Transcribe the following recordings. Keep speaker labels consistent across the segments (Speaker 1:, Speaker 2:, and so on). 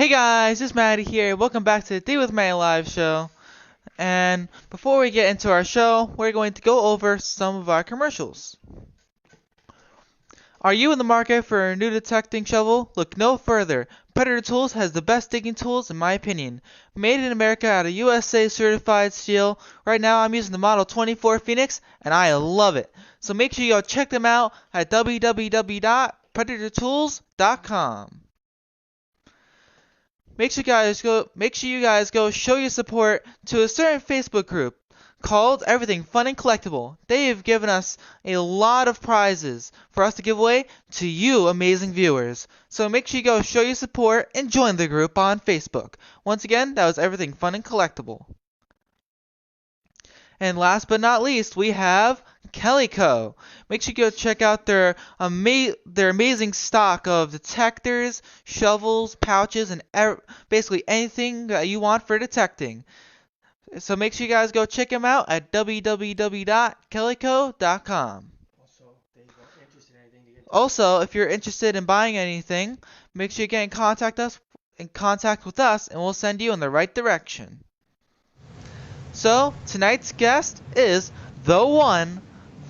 Speaker 1: Hey guys, it's Matty here. Welcome back to the Day with Matty live show. And before we get into our show, we're going to go over some of our commercials. Are you in the market for a new detecting shovel? Look no further. Predator Tools has the best digging tools in my opinion. Made in America out of USA certified steel. Right now I'm using the Model 24 Phoenix and I love it. So make sure you go check them out at www.predatortools.com. Make sure you guys go show your support to a certain Facebook group called Everything Fun and Collectible. They have given us a lot of prizes for us to give away to you amazing viewers. So make sure you go show your support and join the group on Facebook. Once again, that was Everything Fun and Collectible. And last but not least, we have Calico. Make sure you go check out their amazing stock of detectors, shovels, pouches, and basically anything that you want for detecting. So make sure you guys go check them out at www.calico.com. Also, if you're interested in buying anything, make sure you get in contact with us, and we'll send you in the right direction. So, tonight's guest is the one,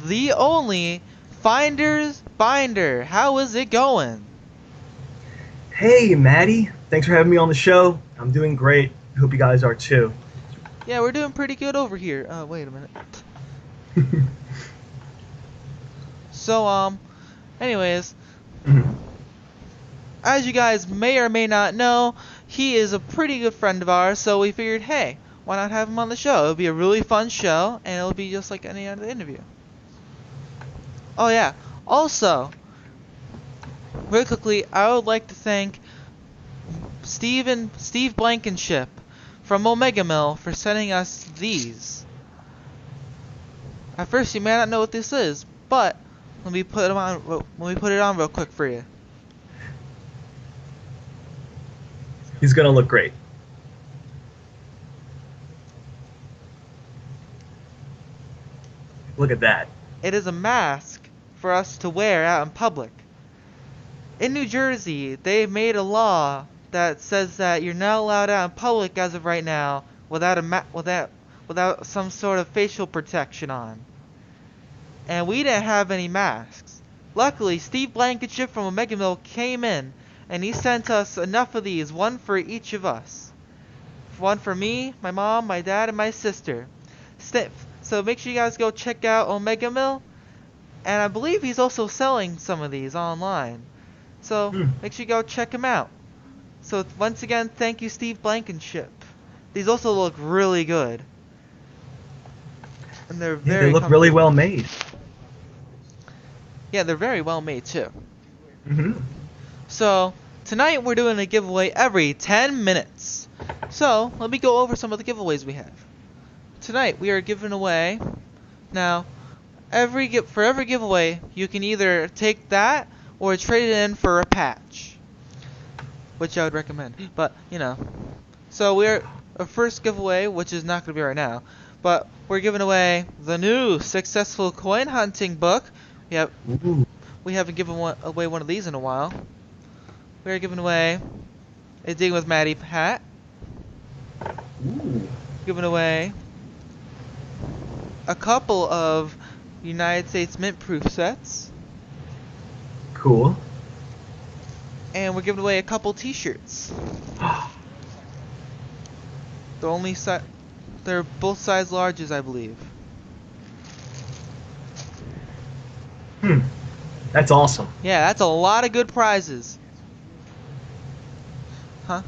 Speaker 1: the only, Finder's Binder. How is it going?
Speaker 2: Hey, Matty. Thanks for having me on the show. I'm doing great. Hope you guys are too.
Speaker 1: Yeah, we're doing pretty good over here. Wait a minute. So, anyways, as you guys may or may not know, he is a pretty good friend of ours, so we figured, hey, why not have him on the show? It'll be a really fun show, and it'll be just like any other interview. Oh yeah, also, really quickly, I would like to thank Steve Blankenship from Omega Mill for sending us these. At first, you may not know what this is, but let me put it on real quick for you.
Speaker 2: He's gonna look great. Look at that.
Speaker 1: It is a mask for us to wear out in public. In New Jersey, they made a law that says that you're not allowed out in public as of right now without without some sort of facial protection on. And we didn't have any masks. Luckily, Steve Blankenship from Omega Mill came in and he sent us enough of these, one for each of us. One for me, my mom, my dad, and my sister. So make sure you guys go check out Omega Mill. And I believe he's also selling some of these online. So make sure you go check him out. So once again, thank you, Steve Blankenship. These also look really good. And they're very
Speaker 2: they look really well made.
Speaker 1: Yeah, they're very well made too.
Speaker 2: Mm-hmm.
Speaker 1: So tonight we're doing a giveaway every 10 minutes. So let me go over some of the giveaways we have. Tonight we are giving away. Now, for every giveaway, you can either take that or trade it in for a patch, which I would recommend. But so we're our first giveaway, which is not going to be right now, but we're giving away the new Successful Coin Hunting book. We haven't given away one of these in a while. We're giving away a Digging with Matty hat. Giving away a couple of United States Mint proof sets.
Speaker 2: Cool.
Speaker 1: And we're giving away a couple t-shirts. They're both size larges, I believe.
Speaker 2: That's awesome.
Speaker 1: Yeah, that's a lot of good prizes. Huh?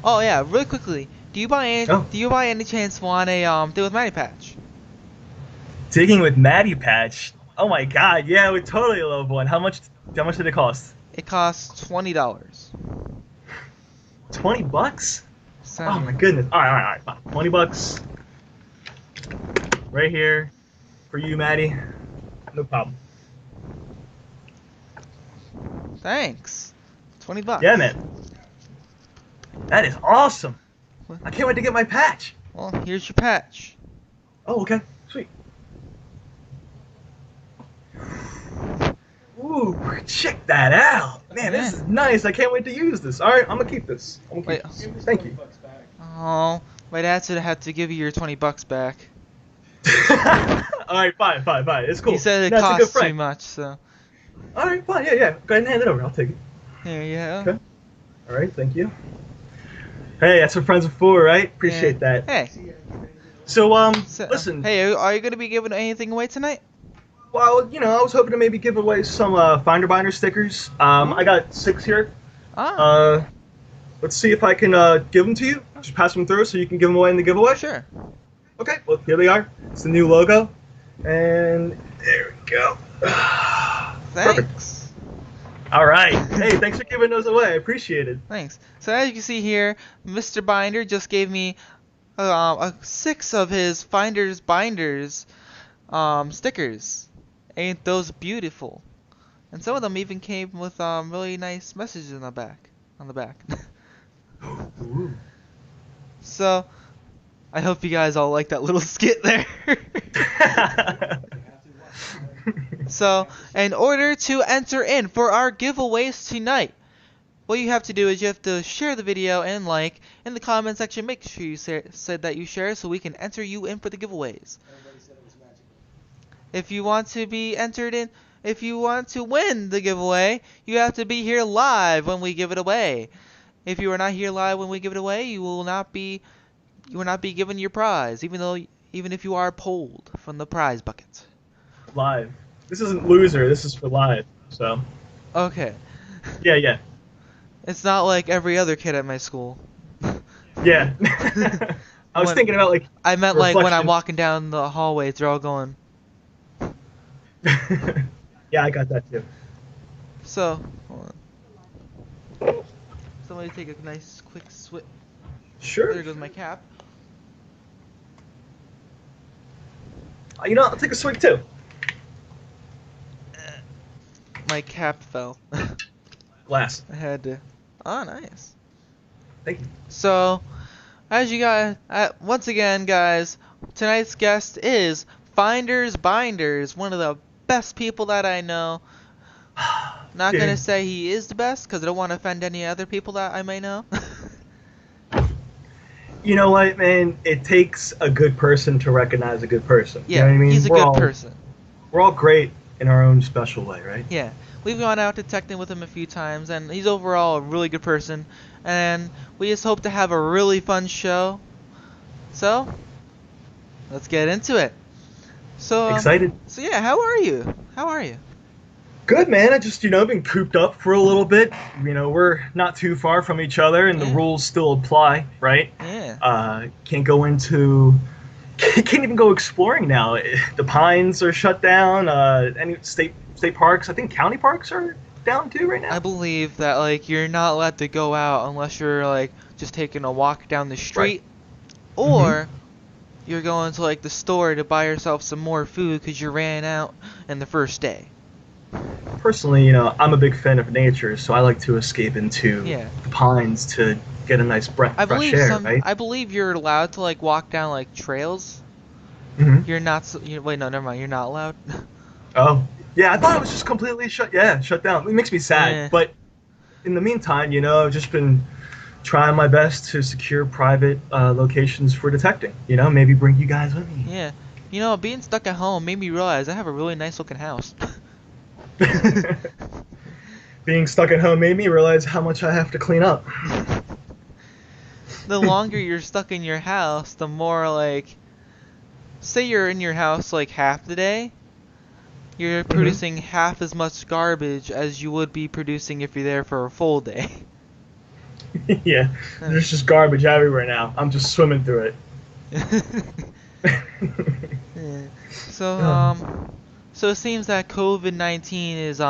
Speaker 1: Oh yeah, really quickly. Do you by any chance want a Dig with Matty patch?
Speaker 2: Digging with Matty patch. Oh my god, yeah, we totally love one. How much did it cost?
Speaker 1: It costs $20.
Speaker 2: $20? Oh my goodness. Alright. $20. Right here. For you, Matty. No problem.
Speaker 1: Thanks. $20.
Speaker 2: Yeah, man. That is awesome. I can't wait to get my patch.
Speaker 1: Well, here's your patch.
Speaker 2: Oh, okay. Sweet. Ooh, check that out. Man,
Speaker 1: Yeah.
Speaker 2: this is nice. I can't wait to use this. All right, I'm gonna keep this. I'm gonna
Speaker 1: Wait.
Speaker 2: keep this. Thank you.
Speaker 1: Oh, my dad said I had to give you your $20 back.
Speaker 2: All right, fine, fine, fine. It's cool.
Speaker 1: He said it
Speaker 2: That's a good
Speaker 1: costs too
Speaker 2: friend.
Speaker 1: much, so
Speaker 2: All right, fine. Yeah, yeah. Go ahead and hand it over. I'll take it.
Speaker 1: here you go.
Speaker 2: Okay. All right, thank you. Hey, that's what friends are for, right? Appreciate
Speaker 1: Yeah.
Speaker 2: that.
Speaker 1: Hey,
Speaker 2: So,
Speaker 1: so,
Speaker 2: listen.
Speaker 1: hey, are you gonna be giving anything away tonight?
Speaker 2: Well, I was hoping to maybe give away some Finder Binder stickers. I got 6 here.
Speaker 1: Ah,
Speaker 2: Let's see if I can give them to you. Just pass them through so you can give them away in the giveaway.
Speaker 1: sure.
Speaker 2: Okay, well, here they are. It's the new logo. And there we go. Perfect.
Speaker 1: Thanks.
Speaker 2: All right. Hey, thanks for giving those away. I appreciate it.
Speaker 1: Thanks. So as you can see here, Mr. Binder just gave me 6 of his Finders Binders stickers. Ain't those beautiful? And some of them even came with really nice messages on the back.
Speaker 2: Ooh.
Speaker 1: So I hope you guys all like that little skit there. So, in order to enter in for our giveaways tonight, what you have to do is you have to share the video and like in the comment section. Make sure you said that you share so we can enter you in for the giveaways. If you want to be entered in, if you want to win the giveaway, you have to be here live when we give it away. If you are not here live when we give it away, you will not be given your prize, even if you are pulled from the prize bucket.
Speaker 2: Live. This isn't loser. This is for live. So.
Speaker 1: Okay.
Speaker 2: Yeah, yeah.
Speaker 1: It's not like every other kid at my school.
Speaker 2: Yeah. I was thinking about like.
Speaker 1: I meant like when I'm
Speaker 2: reflection.
Speaker 1: walking down the hallways, they're all going.
Speaker 2: Yeah, I got that too.
Speaker 1: So, hold on. Somebody take a nice quick swip.
Speaker 2: Sure.
Speaker 1: There goes my cap.
Speaker 2: I'll take a swig too.
Speaker 1: My cap fell.
Speaker 2: Glass.
Speaker 1: I had to. Oh, nice.
Speaker 2: Thank you.
Speaker 1: So, as you guys, once again, guys, tonight's guest is Finders Binders, one of the best people that I know. Not
Speaker 2: Yeah.
Speaker 1: gonna say he is the best, because I don't want to offend any other people that I may know.
Speaker 2: You know what, man? It takes a good person to recognize a good person.
Speaker 1: Yeah,
Speaker 2: You know what I mean?
Speaker 1: he's a good person.
Speaker 2: We're all great in our own special way, right?
Speaker 1: Yeah, we've gone out detecting with him a few times, and he's overall a really good person. And we just hope to have a really fun show. So, let's get into it. So,
Speaker 2: Excited?
Speaker 1: So yeah, how are you? How are you?
Speaker 2: Good, man. I just, been cooped up for a little bit. We're not too far from each other, and the
Speaker 1: Yeah.
Speaker 2: rules still apply, right?
Speaker 1: Yeah.
Speaker 2: Can't go into... Can't even go exploring now. The Pines are shut down. Any state parks, I think county parks are down too right now.
Speaker 1: I believe that like you're not allowed to go out unless you're like just taking a walk down the street, or you're going to like the store to buy yourself some more food because you ran out in the first day.
Speaker 2: Personally, I'm a big fan of nature, so I like to escape into
Speaker 1: Yeah.
Speaker 2: the Pines to get a nice fresh air, right?
Speaker 1: I believe you're allowed to like walk down like trails.
Speaker 2: hmm
Speaker 1: You're not. Wait, no, never mind. You're not allowed.
Speaker 2: Oh, yeah. I thought it was just completely shut down. It makes me sad.
Speaker 1: Yeah.
Speaker 2: But in the meantime, I've just been trying my best to secure private locations for detecting. Maybe bring you guys with me.
Speaker 1: Yeah. Being stuck at home made me realize I have a really nice looking house.
Speaker 2: Being stuck at home made me realize how much I have to clean up.
Speaker 1: The longer you're stuck in your house, the more like, say you're in your house like half the day, you're producing half as much garbage as you would be producing if you're there for a full day.
Speaker 2: Yeah, there's just garbage everywhere now. I'm just swimming through it.
Speaker 1: Yeah. So it seems that COVID-19 is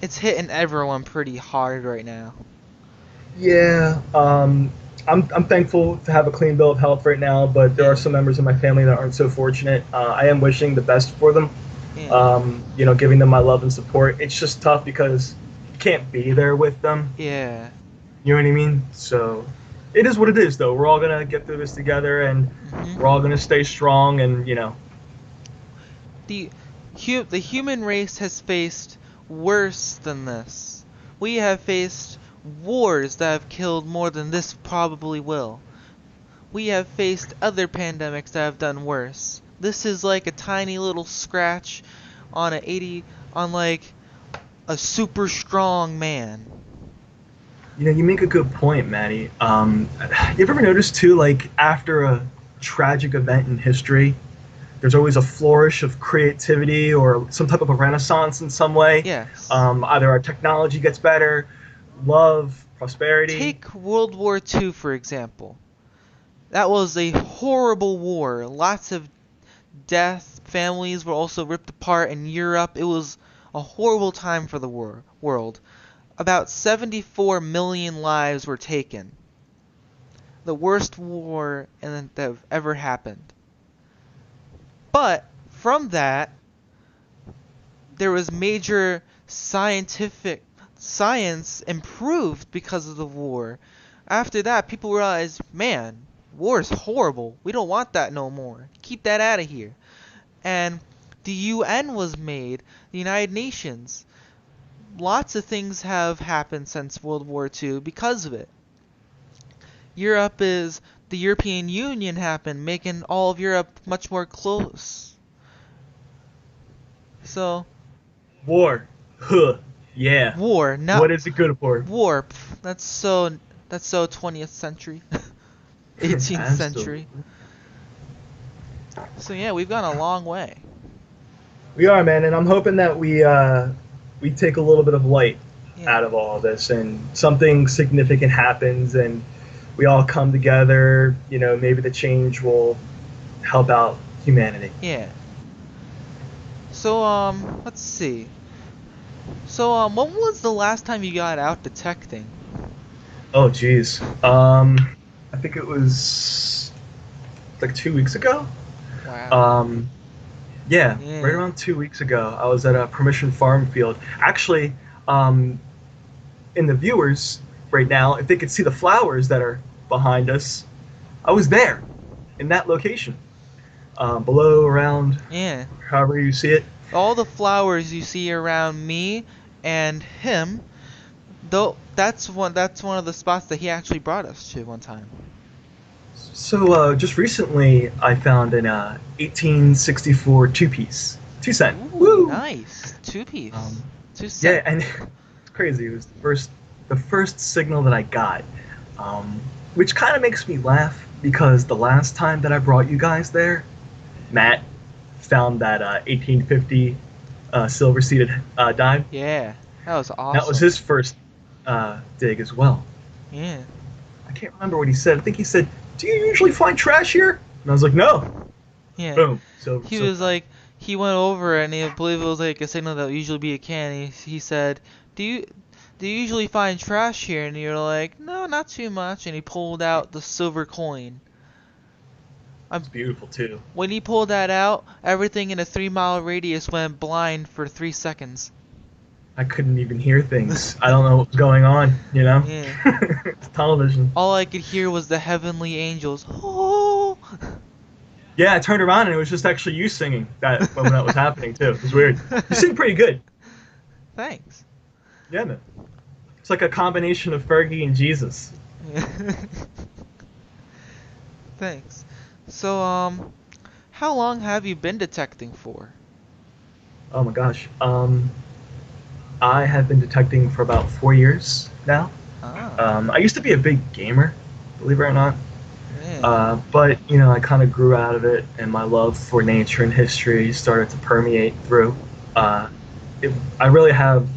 Speaker 1: it's hitting everyone pretty hard right now.
Speaker 2: Yeah, I'm thankful to have a clean bill of health right now, but there are some members of my family that aren't so fortunate. I am wishing the best for them.
Speaker 1: Yeah.
Speaker 2: Giving them my love and support. It's just tough because you can't be there with them.
Speaker 1: Yeah.
Speaker 2: You know what I mean? So it is what it is, though. We're all gonna get through this together, and we're all gonna stay strong. And
Speaker 1: The human race has faced worse than this. We have faced wars that have killed more than this probably will. We have faced other pandemics that have done worse. This is like a tiny little scratch on like a super strong man.
Speaker 2: You know, you make a good point, Matty. You ever notice too, like after a tragic event in history, there's always a flourish of creativity or some type of a renaissance in some way.
Speaker 1: Yes.
Speaker 2: Either our technology gets better, love, prosperity.
Speaker 1: Take World War II, for example. That was a horrible war. Lots of death. Families were also ripped apart in Europe. It was a horrible time for the world. About 74 million lives were taken. The worst war that have ever happened. But from that, there was major science improved because of the war. After that, people realized, man, war is horrible. We don't want that no more. Keep that out of here. And the UN was made, the United Nations. Lots of things have happened since World War II because of it. The European Union happened, making all of Europe much more close. So...
Speaker 2: War. Huh. Yeah.
Speaker 1: War. Now,
Speaker 2: what is it good for?
Speaker 1: War. That's so 20th century. 18th century. So yeah, we've gone a long way.
Speaker 2: We are, man, and I'm hoping that we take a little bit of light out of all of this, and something significant happens, and we all come together. You know, maybe the change will help out humanity.
Speaker 1: Yeah. So let's see. So when was the last time you got out detecting?
Speaker 2: Oh, geez. I think it was like 2 weeks ago.
Speaker 1: Wow.
Speaker 2: Yeah, right around 2 weeks ago, I was at a Permission Farm Field. Actually, in the viewers right now, if they could see the flowers that are behind us, I was there, in that location. Below, around, however you see it.
Speaker 1: All the flowers you see around me and him, though, that's one of the spots that he actually brought us to one time.
Speaker 2: So just recently, I found an 1864 two-piece, 2 cent.
Speaker 1: Ooh,
Speaker 2: Woo!
Speaker 1: Nice 2-piece. 2 cents.
Speaker 2: Yeah, and it's crazy. It was the first signal that I got, which kind of makes me laugh because the last time that I brought you guys there, Matt found that 1850 silver-seated dime.
Speaker 1: Yeah, that was awesome.
Speaker 2: That was his first dig as well.
Speaker 1: Yeah.
Speaker 2: I can't remember what he said. I think he said, "Do you usually find trash here?" And I was like, "No."
Speaker 1: Yeah.
Speaker 2: Boom.
Speaker 1: He was like, he went over and I believe it was like a signal that would usually be a can. He said, "Do you usually find trash here?" And you're like, "No, not too much." And he pulled out the silver coin.
Speaker 2: It's beautiful too.
Speaker 1: When he pulled that out, everything in a 3-mile radius went blind for 3 seconds.
Speaker 2: I couldn't even hear things. I don't know what was going on, you know?
Speaker 1: Yeah.
Speaker 2: It's television.
Speaker 1: All I could hear was the heavenly angels. Oh.
Speaker 2: Yeah, I turned around and it was just actually you singing that when that was happening too. It was weird. You sing pretty good.
Speaker 1: Thanks.
Speaker 2: Yeah, man. It's like a combination of Fergie and Jesus.
Speaker 1: Thanks. So, how long have you been detecting for?
Speaker 2: Oh my gosh. I have been detecting for about 4 years now.
Speaker 1: Ah.
Speaker 2: I used to be a big gamer, believe it or not.
Speaker 1: Yeah.
Speaker 2: But, you know, I kind of grew out of it, and my love for nature and history started to permeate through. I really have,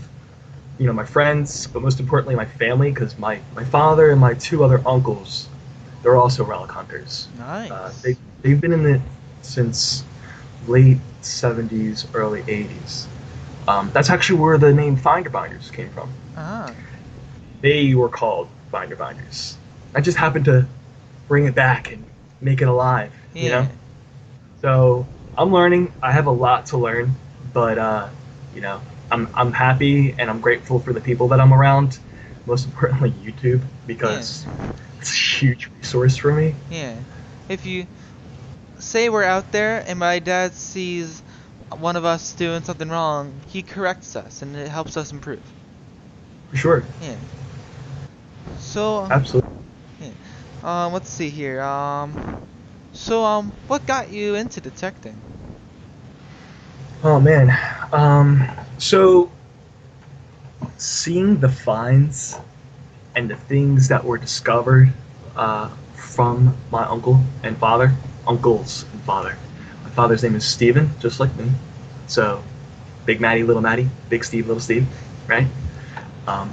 Speaker 2: you know, my friends, but most importantly, my family, because my father and my 2 other uncles, they're also relic hunters.
Speaker 1: Nice.
Speaker 2: They've been in it since late 70s, early 80s. That's actually where the name Finder Binders came from.
Speaker 1: Ah.
Speaker 2: They were called Finder Binders. I just happened to bring it back and make it alive, you know? So I'm learning. I have a lot to learn, but you know, I'm happy and I'm grateful for the people that I'm around. Most importantly, YouTube, because it's a huge resource for me.
Speaker 1: Yeah. If you say we're out there and my dad sees one of us doing something wrong, he corrects us and it helps us improve.
Speaker 2: For sure.
Speaker 1: Yeah. So
Speaker 2: Absolutely.
Speaker 1: yeah. Let's see here. What got you into detecting?
Speaker 2: Oh man. So seeing the finds and the things that were discovered from my uncles and father. My father's name is Steven, just like me. So, Big Matty, Little Matty, Big Steve, Little Steve, right?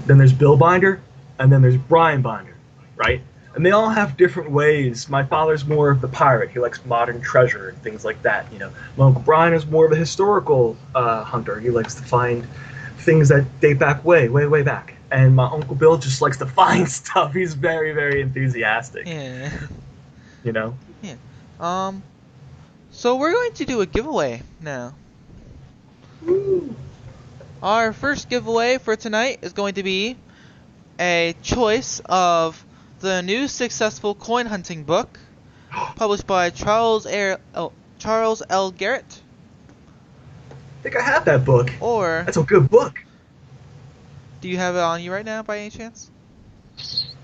Speaker 2: Then there's Bill Binder, and then there's Brian Binder, right? And they all have different ways. My father's more of the pirate. He likes modern treasure and things like that. You know, my Uncle Brian is more of a historical hunter. He likes to find things that date back way, way, way back. And my Uncle Bill just likes to find stuff. He's very, very enthusiastic.
Speaker 1: Yeah.
Speaker 2: You know?
Speaker 1: Yeah. So we're going to do a giveaway now.
Speaker 2: Woo.
Speaker 1: Our first giveaway for tonight is going to be a choice of the new successful coin hunting book published by Charles L. Garrett.
Speaker 2: I think I have that book.
Speaker 1: Or
Speaker 2: That's a good book.
Speaker 1: do you have it on you right now by any chance?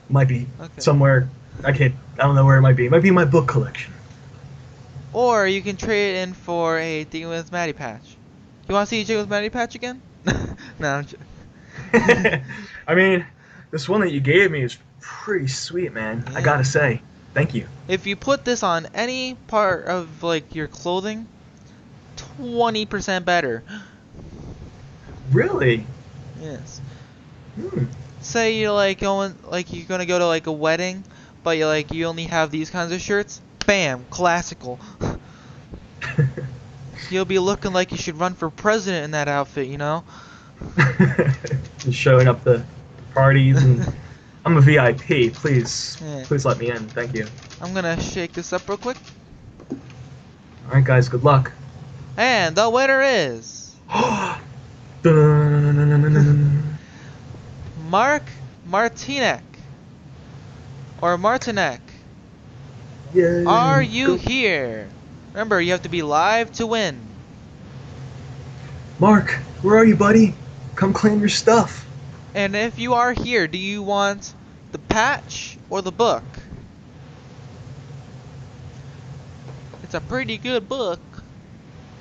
Speaker 2: Might be
Speaker 1: Okay.
Speaker 2: somewhere. I don't know where it might be. It might be in my book collection.
Speaker 1: Or you can trade it in for a Digging with Matty patch. You want to see Digging with Matty patch again? No, I'm
Speaker 2: I mean, this one that you gave me is pretty sweet, man.
Speaker 1: Yeah.
Speaker 2: I gotta say, thank you.
Speaker 1: If you put this on any part of like your clothing, 20% better.
Speaker 2: Really?
Speaker 1: Yes.
Speaker 2: Hmm.
Speaker 1: Say you're like you're gonna go to like a wedding, but you only have these kinds of shirts. Bam, classical. You'll be looking like you should run for president in that outfit, you know?
Speaker 2: Just showing up the parties, and I'm a VIP. Please,
Speaker 1: Yeah.
Speaker 2: please let me in. Thank you.
Speaker 1: I'm gonna shake this up real quick.
Speaker 2: All right, guys. Good luck.
Speaker 1: And the winner is
Speaker 2: Dun-dun-dun-dun-dun-dun-dun.
Speaker 1: Mark Martinek. Or Martinek.
Speaker 2: Yay.
Speaker 1: Are you
Speaker 2: Go-
Speaker 1: here? Remember, you have to be live to win.
Speaker 2: Mark, where are you, buddy? Come claim your stuff.
Speaker 1: And if you are here, do you want the patch or the book? It's a pretty good book,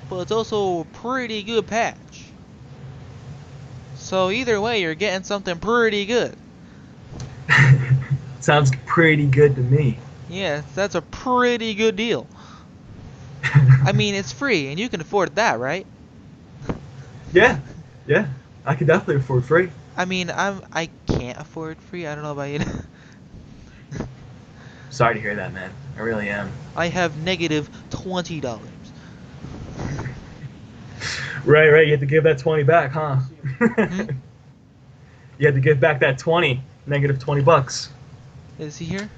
Speaker 1: but it's also a pretty good patch. So either way, you're getting something pretty good.
Speaker 2: Sounds pretty good to me.
Speaker 1: Yeah, that's a pretty good deal. I mean, it's free, and you can afford that, right?
Speaker 2: Yeah, I could definitely afford free.
Speaker 1: I mean, I can't afford free. I don't know about you.
Speaker 2: Sorry to hear that, man. I really am.
Speaker 1: I have negative $20.
Speaker 2: Right. You had to give that 20 back, huh?
Speaker 1: Hmm?
Speaker 2: You had to give back that 20, negative $20.
Speaker 1: Is he here?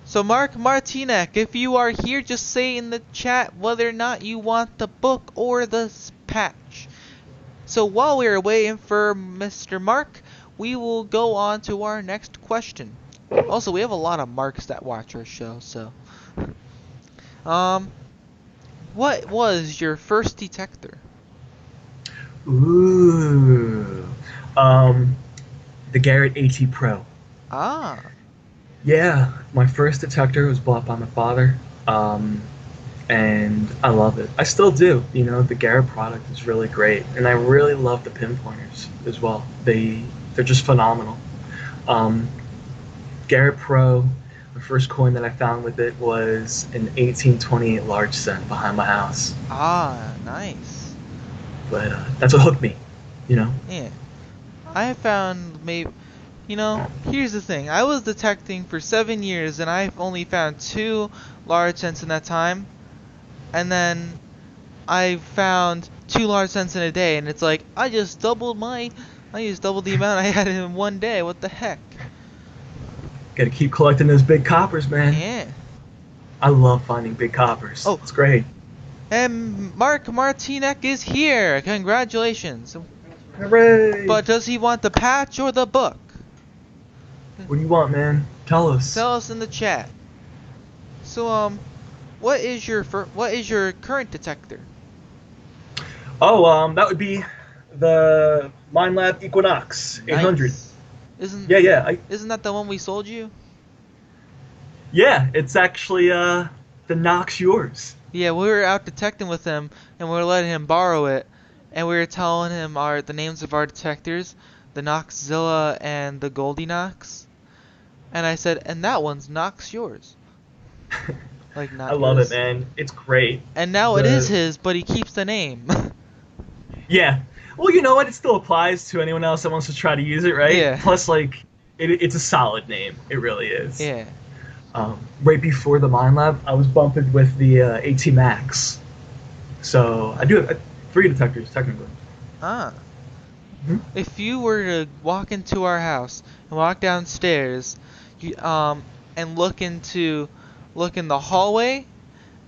Speaker 1: So Mark Martinek, if you are here, just say in the chat whether or not you want the book or the patch. So while we are waiting for Mr. Mark, we will go on to our next question. Also, we have a lot of Marks that watch our show, so. What was your first detector?
Speaker 2: Ooh. The Garrett AT Pro.
Speaker 1: Ah.
Speaker 2: Yeah, my first detector was bought by my father, and I love it. I still do. You know, the Garrett product is really great, and I really love the pinpointers as well. They're just phenomenal. Garrett Pro, the first coin that I found with it was an 1828 large cent behind my house.
Speaker 1: Ah, nice.
Speaker 2: But that's what hooked me, you know?
Speaker 1: Yeah. I have found here's the thing. I was detecting for 7 years and I've only found 2 large cents in that time. And then I found 2 large cents in a day, and it's like, I just doubled the amount I had in one day. What the heck?
Speaker 2: Gotta keep collecting those big coppers, man.
Speaker 1: Yeah.
Speaker 2: I love finding big coppers.
Speaker 1: Oh.
Speaker 2: It's great.
Speaker 1: And Mark Martinek is here. Congratulations.
Speaker 2: Hooray!
Speaker 1: But does he want the patch or the book?
Speaker 2: What do you want, man? Tell us.
Speaker 1: Tell us in the chat. So what is your current detector?
Speaker 2: Oh, that would be the Mind Lab Equinox 800.
Speaker 1: Nice. Isn't
Speaker 2: Yeah, yeah,
Speaker 1: isn't that the one we sold you?
Speaker 2: yeah. It's actually the Nox yours.
Speaker 1: Yeah, we were out detecting with him, and we were letting him borrow it, and we were telling him the names of our detectors, the Noxzilla and the Goldie Knox. And I said, and that one's Nox yours, like
Speaker 2: I
Speaker 1: not
Speaker 2: love it,
Speaker 1: yours.
Speaker 2: man. It's great.
Speaker 1: And now it is
Speaker 2: The
Speaker 1: his, but he keeps the name.
Speaker 2: Yeah. Well, you know what? It still applies to anyone else that wants to try to use it, right?
Speaker 1: Yeah,
Speaker 2: Plus, like, it's a solid name. It really is.
Speaker 1: yeah.
Speaker 2: Right before the Mind Lab, I was bumping with the AT Max. So I do have 3 detectors, technically.
Speaker 1: Ah.
Speaker 2: Hmm.
Speaker 1: If you were to walk into our house and walk downstairs, you, and look in the hallway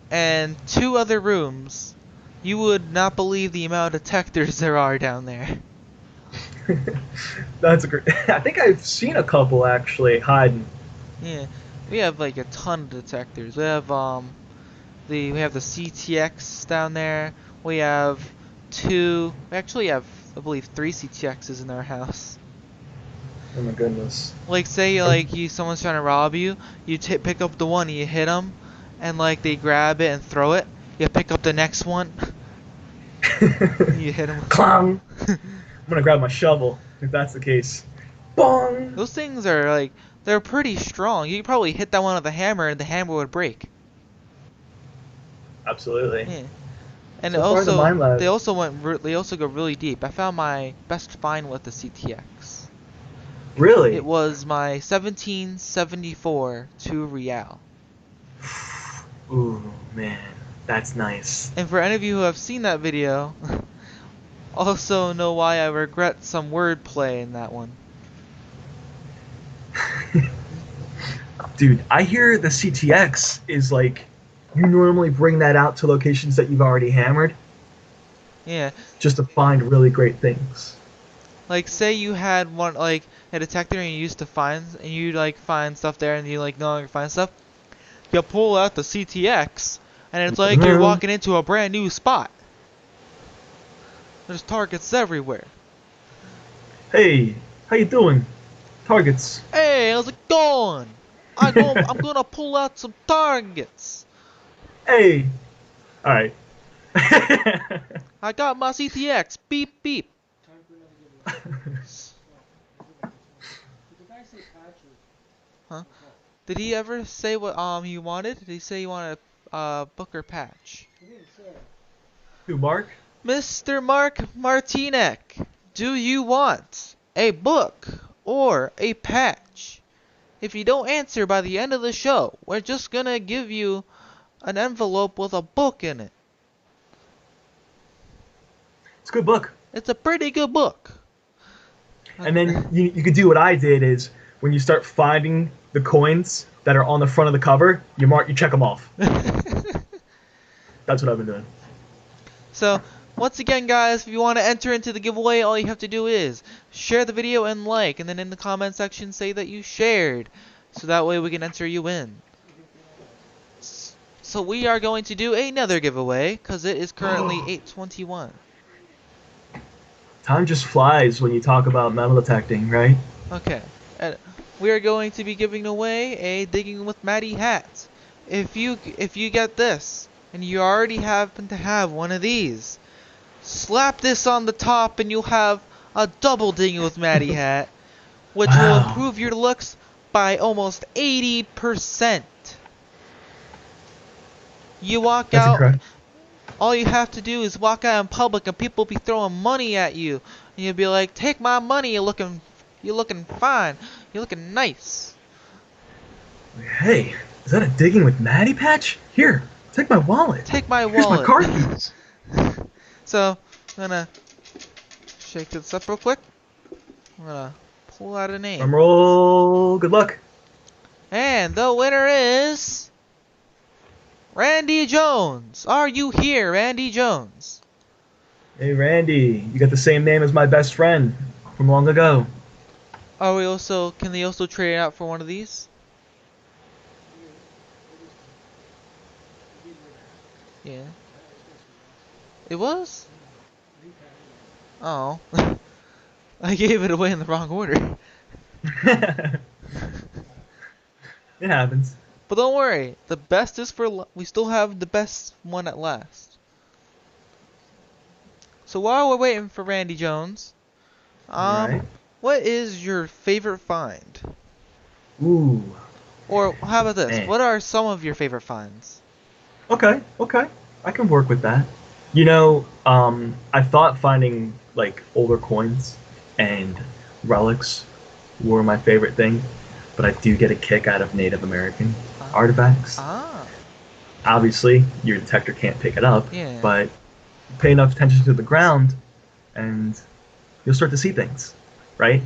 Speaker 1: and 2 other rooms, you would not believe the amount of detectors there are down there.
Speaker 2: That's a great. I think I've seen a couple actually hiding.
Speaker 1: Yeah, we have like a ton of detectors. We have the CTX down there. We have two. We actually have, I believe, 3 CTXs in our house.
Speaker 2: Oh my goodness.
Speaker 1: Like, say someone's trying to rob you, you pick up the one and you hit them, and like they grab it and throw it. You pick up the next one, you hit them.
Speaker 2: Clown. I'm gonna grab my shovel if that's the case. Bong.
Speaker 1: Those things are they're pretty strong. You could probably hit that one with a hammer and the hammer would break.
Speaker 2: Absolutely.
Speaker 1: Yeah. And
Speaker 2: So far, the
Speaker 1: also,
Speaker 2: Mind Lab.
Speaker 1: they also go really deep. I found my best find with the CTX.
Speaker 2: Really?
Speaker 1: It was my 1774 2 Real.
Speaker 2: Ooh, man, that's nice.
Speaker 1: And for any of you who have seen that video, also know why I regret some wordplay in that one.
Speaker 2: Dude, I hear the CTX is like you normally bring that out to locations that you've already hammered
Speaker 1: Yeah.
Speaker 2: just to find really great things.
Speaker 1: Like, say you had one, like, a detector and you used to find, and you, like, find stuff there and you, like, no longer find stuff. You pull out the CTX, and it's like you're
Speaker 2: Mhm.
Speaker 1: walking into a brand new spot. There's targets everywhere.
Speaker 2: Hey, how you doing? Targets.
Speaker 1: Hey, how's it going? I'm gonna pull out some targets.
Speaker 2: Hey. All right.
Speaker 1: I got my CTX. Beep beep. Huh? Did he ever say what he wanted? Did he say he wanted a book or patch?
Speaker 2: Who, Mark?
Speaker 1: Mr. Mark Martinek, do you want a book or a patch? If you don't answer by the end of the show, we're just gonna give you an envelope with a book in it.
Speaker 2: It's a good book.
Speaker 1: It's a pretty good book.
Speaker 2: And then you could do what I did is when you start finding the coins that are on the front of the cover, you check them off. That's what I've been doing.
Speaker 1: So, once again, guys, if you want to enter into the giveaway, all you have to do is share the video and like, and then in the comment section say that you shared, so that way we can enter you in. So we are going to do another giveaway, because it is currently 8:21.
Speaker 2: Time just flies when you talk about metal detecting, right?
Speaker 1: Okay, and we are going to be giving away a Digging with Matty hat. If you get this, and you already happen to have one of these, slap this on the top and you'll have a double Digging with Matty hat, which will
Speaker 2: Wow.
Speaker 1: improve your looks by almost 80%. You walk
Speaker 2: That's
Speaker 1: out,
Speaker 2: incredible.
Speaker 1: all you have to do is walk out in public and people will be throwing money at you. And you'll be like, take my money, you're looking fine, you're looking nice.
Speaker 2: Hey, is that a digging with Maddie patch? Here, take my wallet.
Speaker 1: Take my
Speaker 2: Here's my
Speaker 1: wallet.
Speaker 2: car keys.
Speaker 1: So, I'm gonna shake this up real quick. I'm gonna pull out a name.
Speaker 2: Drum roll. Good luck.
Speaker 1: And the winner is Randy Jones. Are you here, Randy Jones?
Speaker 2: Hey, Randy, you got the same name as my best friend from long ago.
Speaker 1: Can they also trade it out for one of these? Yeah. It was? Oh. I gave it away in the wrong order.
Speaker 2: It happens.
Speaker 1: But don't worry, the best is we still have the best one at last. So while we're waiting for Randy Jones,
Speaker 2: Right.
Speaker 1: what is your favorite find?
Speaker 2: Ooh.
Speaker 1: Or how about this?
Speaker 2: Man.
Speaker 1: What are some of your favorite finds?
Speaker 2: Okay. I can work with that. I thought finding like older coins and relics were my favorite thing, but I do get a kick out of Native American artifacts.
Speaker 1: Ah.
Speaker 2: Obviously, your detector can't pick it up,
Speaker 1: Yeah.
Speaker 2: but pay enough attention to the ground, and you'll start to see things, right?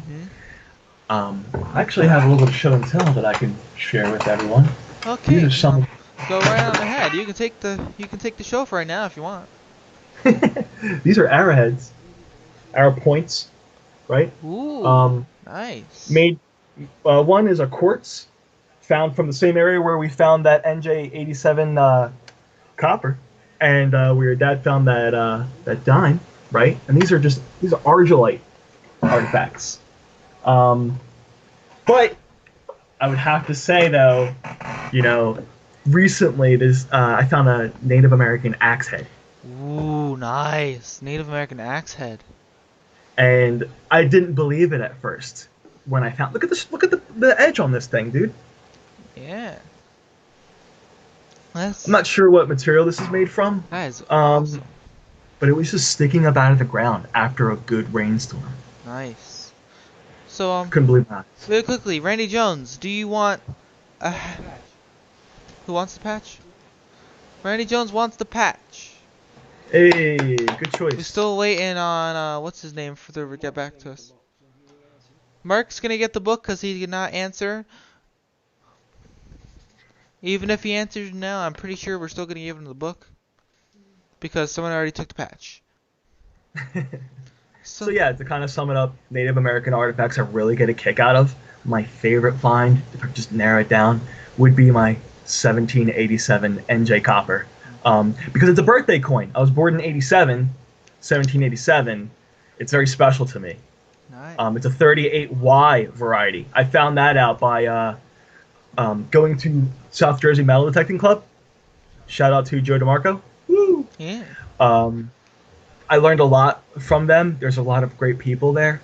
Speaker 2: I actually have a little bit of show and tell that I can share with everyone.
Speaker 1: Okay.
Speaker 2: These are some.
Speaker 1: Go right on ahead. You can take the show for right now if you want.
Speaker 2: These are arrowheads, arrow points, right?
Speaker 1: Ooh. Nice.
Speaker 2: Made. One is a quartz, found from the same area where we found that NJ87 copper, and where your dad found that dime, right? And these are argillite artifacts. But I would have to say though, recently I found a Native American axe head.
Speaker 1: Ooh, nice. Native American axe head.
Speaker 2: And I didn't believe it at first when I found. Look at this! Look at the edge on this thing, dude.
Speaker 1: Yeah.
Speaker 2: I'm not sure what material this is made from.
Speaker 1: That is awesome.
Speaker 2: But it was just sticking up out of the ground after a good rainstorm.
Speaker 1: Nice. So
Speaker 2: Couldn't believe that.
Speaker 1: very quickly, Randy Jones, do you want a who wants the patch? Randy Jones wants the patch.
Speaker 2: Hey, good choice.
Speaker 1: We're still waiting on what's his name for to get back to us. Mark's gonna get the book because he did not answer. Even if he answers now, I'm pretty sure we're still gonna give him the book because someone already took the patch.
Speaker 2: So yeah, to kind of sum it up, Native American artifacts I really get a kick out of. My favorite find, if I just narrow it down, would be my 1787 NJ copper. Because it's a birthday coin. I was born in 1787. It's very special to me.
Speaker 1: Nice.
Speaker 2: It's a 38Y variety. I found that out by going to South Jersey Metal Detecting Club. Shout out to Joe DeMarco. Woo!
Speaker 1: Yeah.
Speaker 2: I learned a lot from them. There's a lot of great people there.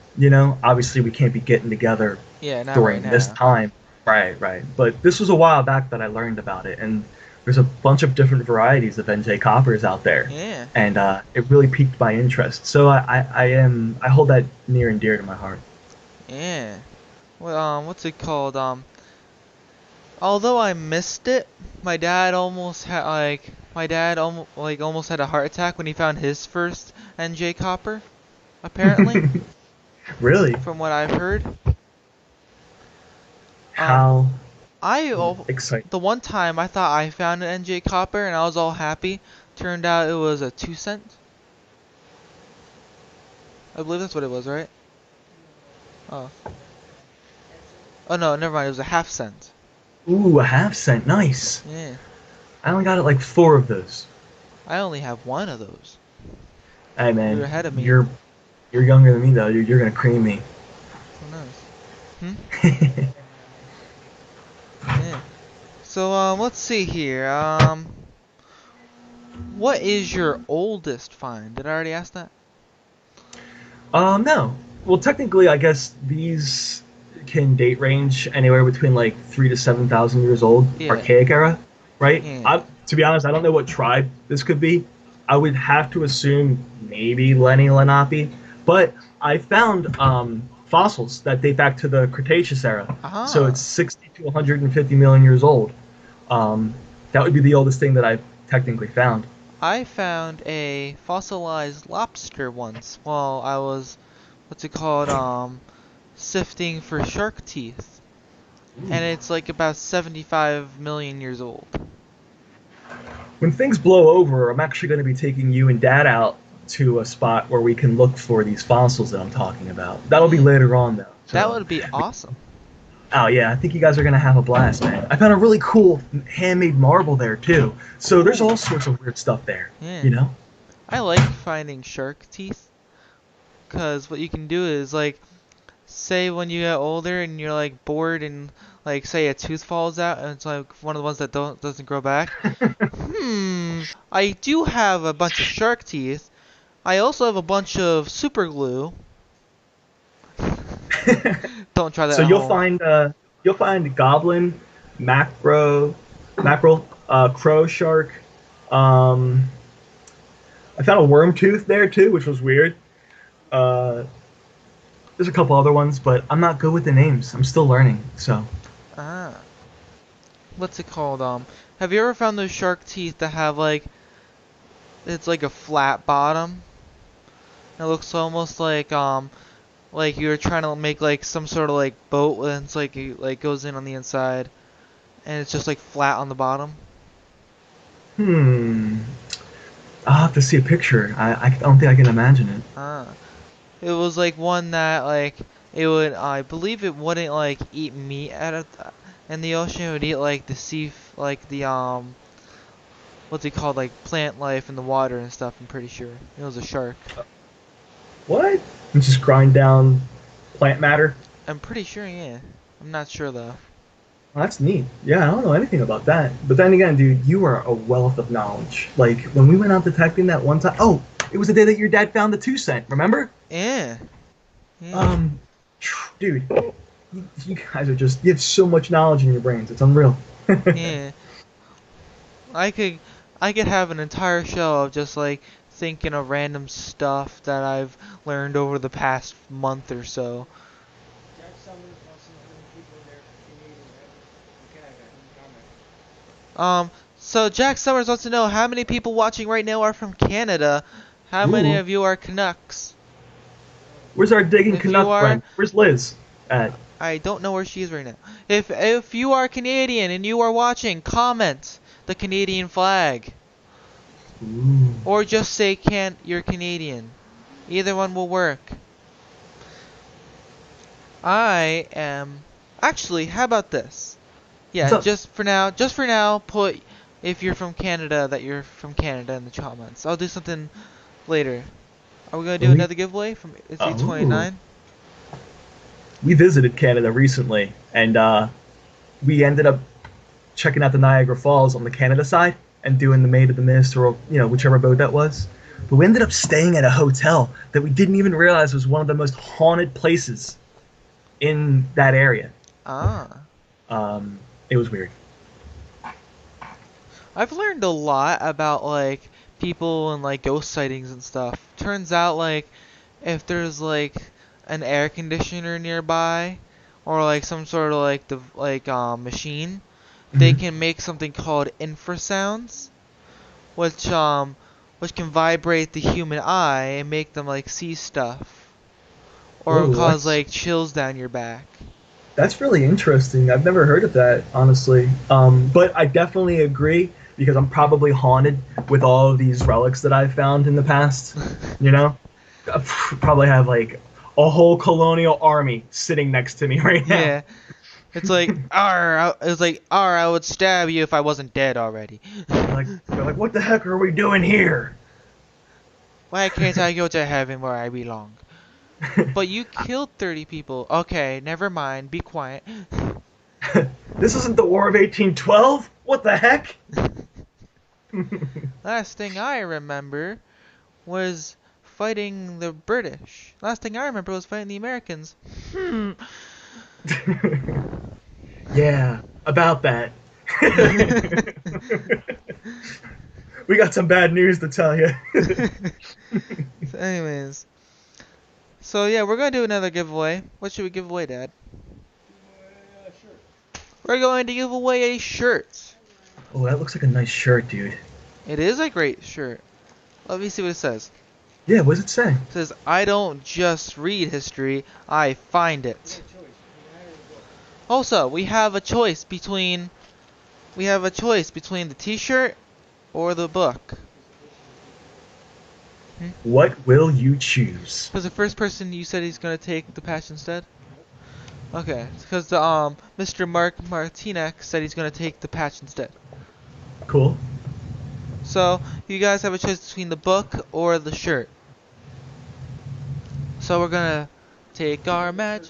Speaker 2: Obviously we can't be getting together during this time. Right. But this was a while back that I learned about it, and there's a bunch of different varieties of NJ coppers out there.
Speaker 1: Yeah.
Speaker 2: And it really piqued my interest. So I hold that near and dear to my heart.
Speaker 1: Yeah. Well, what's it called? Although I missed it, my dad almost had almost had a heart attack when he found his first NJ copper. Apparently.
Speaker 2: Really?
Speaker 1: From what I've heard.
Speaker 2: How
Speaker 1: exciting. The one time I thought I found an NJ copper and I was all happy. Turned out it was a 2-cent. I believe that's what it was, right? Oh. Oh no, never mind. It was a half-cent.
Speaker 2: Ooh, a half-cent. Nice.
Speaker 1: Yeah.
Speaker 2: I only got like 4 of those.
Speaker 1: I only have 1 of those.
Speaker 2: Hey man,
Speaker 1: You're ahead of me.
Speaker 2: You're younger than me though. You're gonna cream me.
Speaker 1: Who knows? Yeah. So let's see here. What is your oldest find? Did I already ask that?
Speaker 2: No. Well, technically, I guess these can date range anywhere between like 3,000 to 7,000 years old,
Speaker 1: Yeah.
Speaker 2: Archaic era, right?
Speaker 1: Yeah.
Speaker 2: To be honest, I don't know what tribe this could be. I would have to assume maybe Lenni Lenape, but I found fossils that date back to the Cretaceous era.
Speaker 1: Uh-huh.
Speaker 2: So it's 60 to 150 million years old. That would be the oldest thing that I've technically found.
Speaker 1: I found a fossilized lobster once while I was, what's it called, sifting for shark teeth. And it's like about 75 million years old.
Speaker 2: When things blow over, I'm actually going to be taking you and Dad out to a spot where we can look for these fossils that I'm talking about. That'll be later on, though. So.
Speaker 1: That would be awesome.
Speaker 2: Oh, yeah, I think you guys are going to have a blast, man. I found a really cool handmade marble there, too. So there's all sorts of weird stuff there,
Speaker 1: Yeah.
Speaker 2: you know?
Speaker 1: I like finding shark teeth. Cause what you can do is like, say when you get older and you're like bored and like say a tooth falls out and it's like one of the ones that doesn't grow back. I do have a bunch of shark teeth. I also have a bunch of super glue. Don't try that
Speaker 2: So
Speaker 1: at home.
Speaker 2: you'll find goblin, mackerel, crow shark. I found a worm tooth there too, which was weird. Uh, there's a couple other ones, but I'm not good with the names. I'm still learning. So
Speaker 1: Ah, what's it called? Have you ever found those shark teeth that have like, it's like a flat bottom? It looks almost like you're trying to make like some sort of like boat and it's like it like goes in on the inside and it's just like flat on the bottom.
Speaker 2: hmm, I'll have to see a picture. I don't think I can imagine it.
Speaker 1: Ah, it was like one that like it would, I believe it wouldn't like eat meat in the ocean. It would eat like the like the what's it called, like plant life in the water and stuff. I'm pretty sure it was a shark.
Speaker 2: What? And just grind down plant matter.
Speaker 1: I'm pretty sure, yeah. I'm not sure though.
Speaker 2: Well, that's neat. Yeah, I don't know anything about that. But then again, dude, you are a wealth of knowledge. Like when we went out detecting that one time. Oh, it was the day that your dad found the 2 cent. Remember?
Speaker 1: Yeah. Yeah.
Speaker 2: Dude, you guys are just, you have so much knowledge in your brains. It's unreal.
Speaker 1: Yeah. I could I could have an entire show of just like thinking of random stuff that I've learned over the past month or so. So Jack Summers wants to know how many people watching right now are from Canada. How many
Speaker 2: Ooh.
Speaker 1: of you are Canucks?
Speaker 2: Where's our digging
Speaker 1: If
Speaker 2: Canuck
Speaker 1: you are,
Speaker 2: friend? Where's Liz at?
Speaker 1: I don't know where she is right now. If you are Canadian and you are watching, comment the Canadian flag.
Speaker 2: Ooh.
Speaker 1: Or just say you're Canadian. Either one will work. I am actually, how about this? Yeah, just for now, put if you're from Canada that you're from Canada in the comments. I'll do something later. Are we gonna do another giveaway from It's
Speaker 2: Oh.
Speaker 1: 829?
Speaker 2: We visited Canada recently, and we ended up checking out the Niagara Falls on the Canada side and doing the Maid of the Mist, or whichever boat that was. But we ended up staying at a hotel that we didn't even realize was one of the most haunted places in that area.
Speaker 1: Ah.
Speaker 2: It was weird.
Speaker 1: I've learned a lot about like people and like ghost sightings and stuff. Turns out like if there's like an air conditioner nearby or like some sort of like machine, they
Speaker 2: Mhm.
Speaker 1: can make something called infrasounds, which can vibrate the human eye and make them like see stuff or
Speaker 2: Whoa,
Speaker 1: cause like chills down your back.
Speaker 2: that's really interesting. I've never heard of that, honestly. But I definitely agree because I'm probably haunted with all of these relics that I've found in the past. You know, I probably have like a whole colonial army sitting next to me right now.
Speaker 1: Yeah. It's like, I would stab you if I wasn't dead already.
Speaker 2: They're like, what the heck are we doing here?
Speaker 1: Why can't I go to heaven where I belong? But you killed 30 people. Okay, never mind. Be quiet.
Speaker 2: This isn't the War of 1812? What the heck?
Speaker 1: Last thing I remember was fighting the British. Last thing I remember was fighting the Americans.
Speaker 2: Yeah, about that. We got some bad news to tell you.
Speaker 1: So anyways. So yeah, we're gonna do another giveaway. What should we give away, Dad? We're going to give away a shirt.
Speaker 2: Oh, that looks like a nice shirt, dude.
Speaker 1: It is a great shirt. Let me see what it says.
Speaker 2: Yeah, what does it say?
Speaker 1: It says, I don't just read history, I find it. Also, we have a choice between the t-shirt or the book.
Speaker 2: What will you choose?
Speaker 1: Because the first person you said he's gonna take the patch instead? Okay, because Mr. Mark Martinek said he's gonna take the patch instead.
Speaker 2: Cool.
Speaker 1: So, you guys have a choice between the book or the shirt. So we're gonna take our match.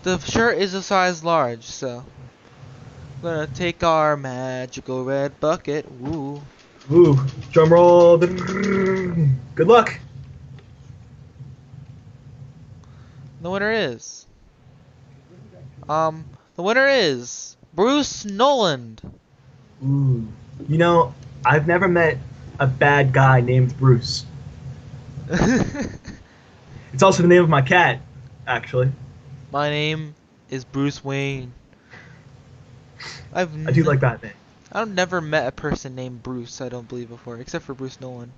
Speaker 1: The shirt is a size large, so we're gonna take our magical red bucket. Woo.
Speaker 2: Ooh, drum roll. Good luck.
Speaker 1: The winner is the winner is Bruce Noland.
Speaker 2: Ooh, you know, I've never met a bad guy named Bruce. It's also the name of my cat, actually.
Speaker 1: My name is Bruce Wayne.
Speaker 2: I do like that name.
Speaker 1: I've never met a person named Bruce, I don't believe, before, except for Bruce Nolan.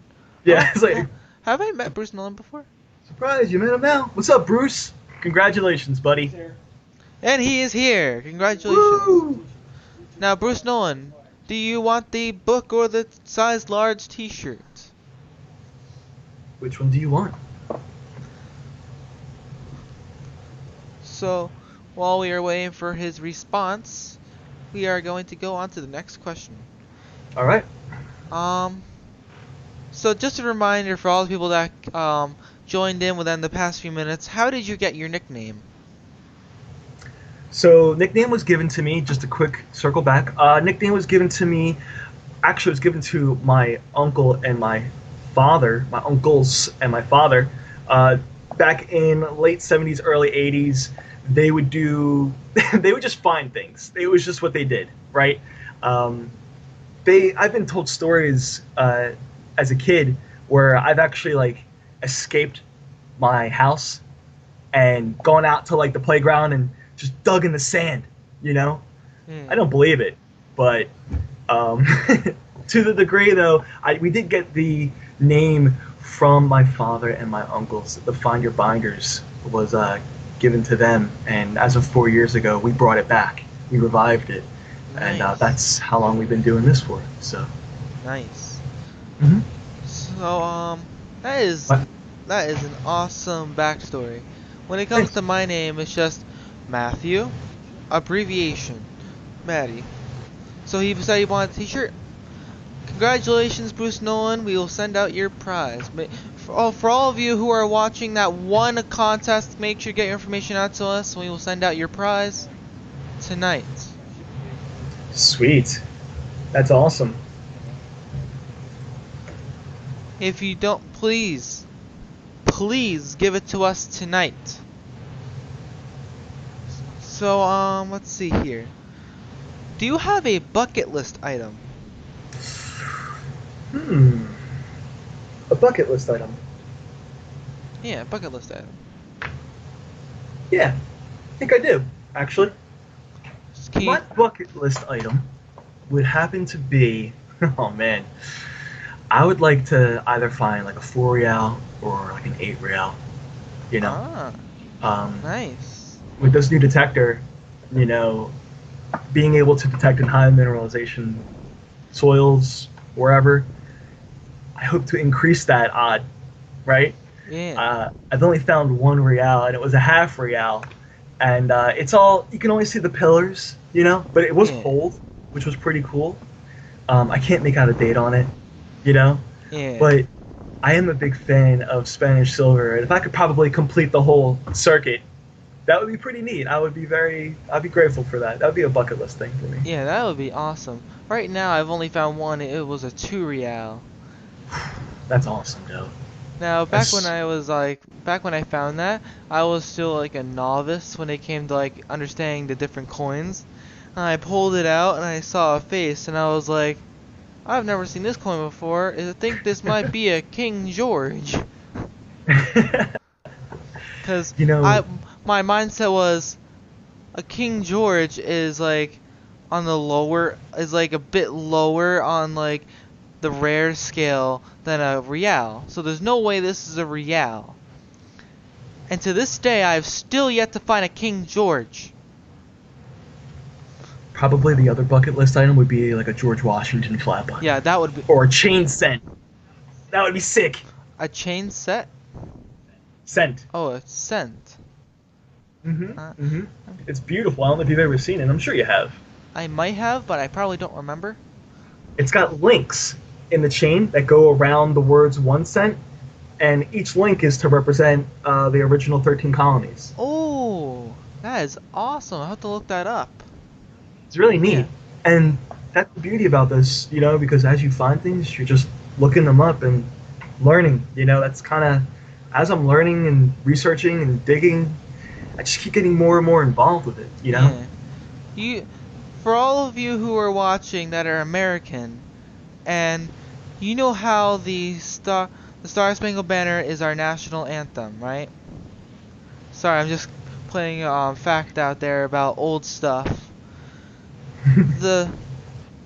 Speaker 2: Yeah, it's like,
Speaker 1: Have I met Bruce Nolan before?
Speaker 2: surprise, you met him now. What's up, Bruce? Congratulations, buddy.
Speaker 1: And he is here. Congratulations.
Speaker 2: Woo!
Speaker 1: Now, Bruce Nolan, do you want the book or the size large t-shirt?
Speaker 2: Which one do you want?
Speaker 1: So, while we are waiting for his response, we are going to go on to the next question.
Speaker 2: All right.
Speaker 1: So just a reminder for all the people that joined in within the past few minutes, how did you get your nickname?
Speaker 2: So, nickname was given to me, just a quick circle back. Nickname was given to me, actually, it was given to my uncle and my father, my uncles and my father. Back in late 70s, early 80s, they would do, they would just find things. It was just what they did, right? I've been told stories as a kid where I've actually, like, escaped my house and gone out to, like, the playground and just dug in the sand, you know? I don't believe it, but to the degree, though, we did get the name from my father and my uncles. The Find Your Binders was given to them, and as of 4 years ago, we brought it back. We revived it,
Speaker 1: Nice.
Speaker 2: and that's how long we've been doing this for. So.
Speaker 1: Nice.
Speaker 2: Hmm.
Speaker 1: So that is
Speaker 2: What?
Speaker 1: that is an awesome backstory. When it comes
Speaker 2: Thanks.
Speaker 1: to my name, it's just Matthew, abbreviation, Matty. So he decided he wanted a t-shirt. Congratulations, Bruce Nolan. We will send out your prize. For all of you who are watching that one contest, make sure to get your information out to us. We will send out your prize tonight.
Speaker 2: Sweet. That's awesome.
Speaker 1: If you don't, please give it to us tonight. So, let's see here. Do you have a bucket list item?
Speaker 2: A bucket list item.
Speaker 1: Yeah, bucket list item.
Speaker 2: Yeah, I think I do, actually.
Speaker 1: Can
Speaker 2: My
Speaker 1: you,
Speaker 2: bucket list item would happen to be, oh man, I would like to either find like a 4 real or like an 8 real, you know.
Speaker 1: Nice.
Speaker 2: With this new detector, you know, being able to detect in high mineralization soils wherever, I hope to increase that odd, right?
Speaker 1: Yeah.
Speaker 2: I've only found 1 real, and it was a half real, and it's all, you can only see the pillars, you know, but it was
Speaker 1: Yeah.
Speaker 2: old, which was pretty cool. I can't make out a date on it, you know,
Speaker 1: Yeah.
Speaker 2: but I am a big fan of Spanish silver, and if I could probably complete the whole circuit, that would be pretty neat. I'd be grateful for that. That would be a bucket list thing for me.
Speaker 1: Yeah, that would be awesome. Right now, I've only found one. It was a 2 real.
Speaker 2: That's awesome, Joe.
Speaker 1: Now, back
Speaker 2: That's-
Speaker 1: when I found that, I was still like a novice when it came to like understanding the different coins. And I pulled it out and I saw a face and I was like, I've never seen this coin before. I think this might be a King George. Because
Speaker 2: You know-
Speaker 1: my mindset was a King George is like is like a bit lower on like the rare scale than a real. So there's no way this is a real. And to this day, I've still yet to find a King George.
Speaker 2: Probably the other bucket list item would be like a George Washington flat button.
Speaker 1: Yeah, that would be
Speaker 2: Or a chain scent. That would be sick.
Speaker 1: a chain set.
Speaker 2: Scent.
Speaker 1: Oh, a scent.
Speaker 2: It's beautiful. I don't know if you've ever seen it. I'm sure you have.
Speaker 1: I might have, but I probably don't remember.
Speaker 2: It's got links in the chain that go around the words one cent, and each link is to represent the original 13 colonies.
Speaker 1: Oh, that is awesome. I'll have to look that up.
Speaker 2: It's really
Speaker 1: Yeah.
Speaker 2: neat, and that's the beauty about this, because as you find things, you're just looking them up and learning. That's kind of as I'm learning and researching and digging, I just keep getting more and more involved with it.
Speaker 1: Yeah. You, for all of you who are watching that are American, and you know how the Star Spangled Banner is our national anthem, right? Sorry, I'm just putting fact out there about old stuff. The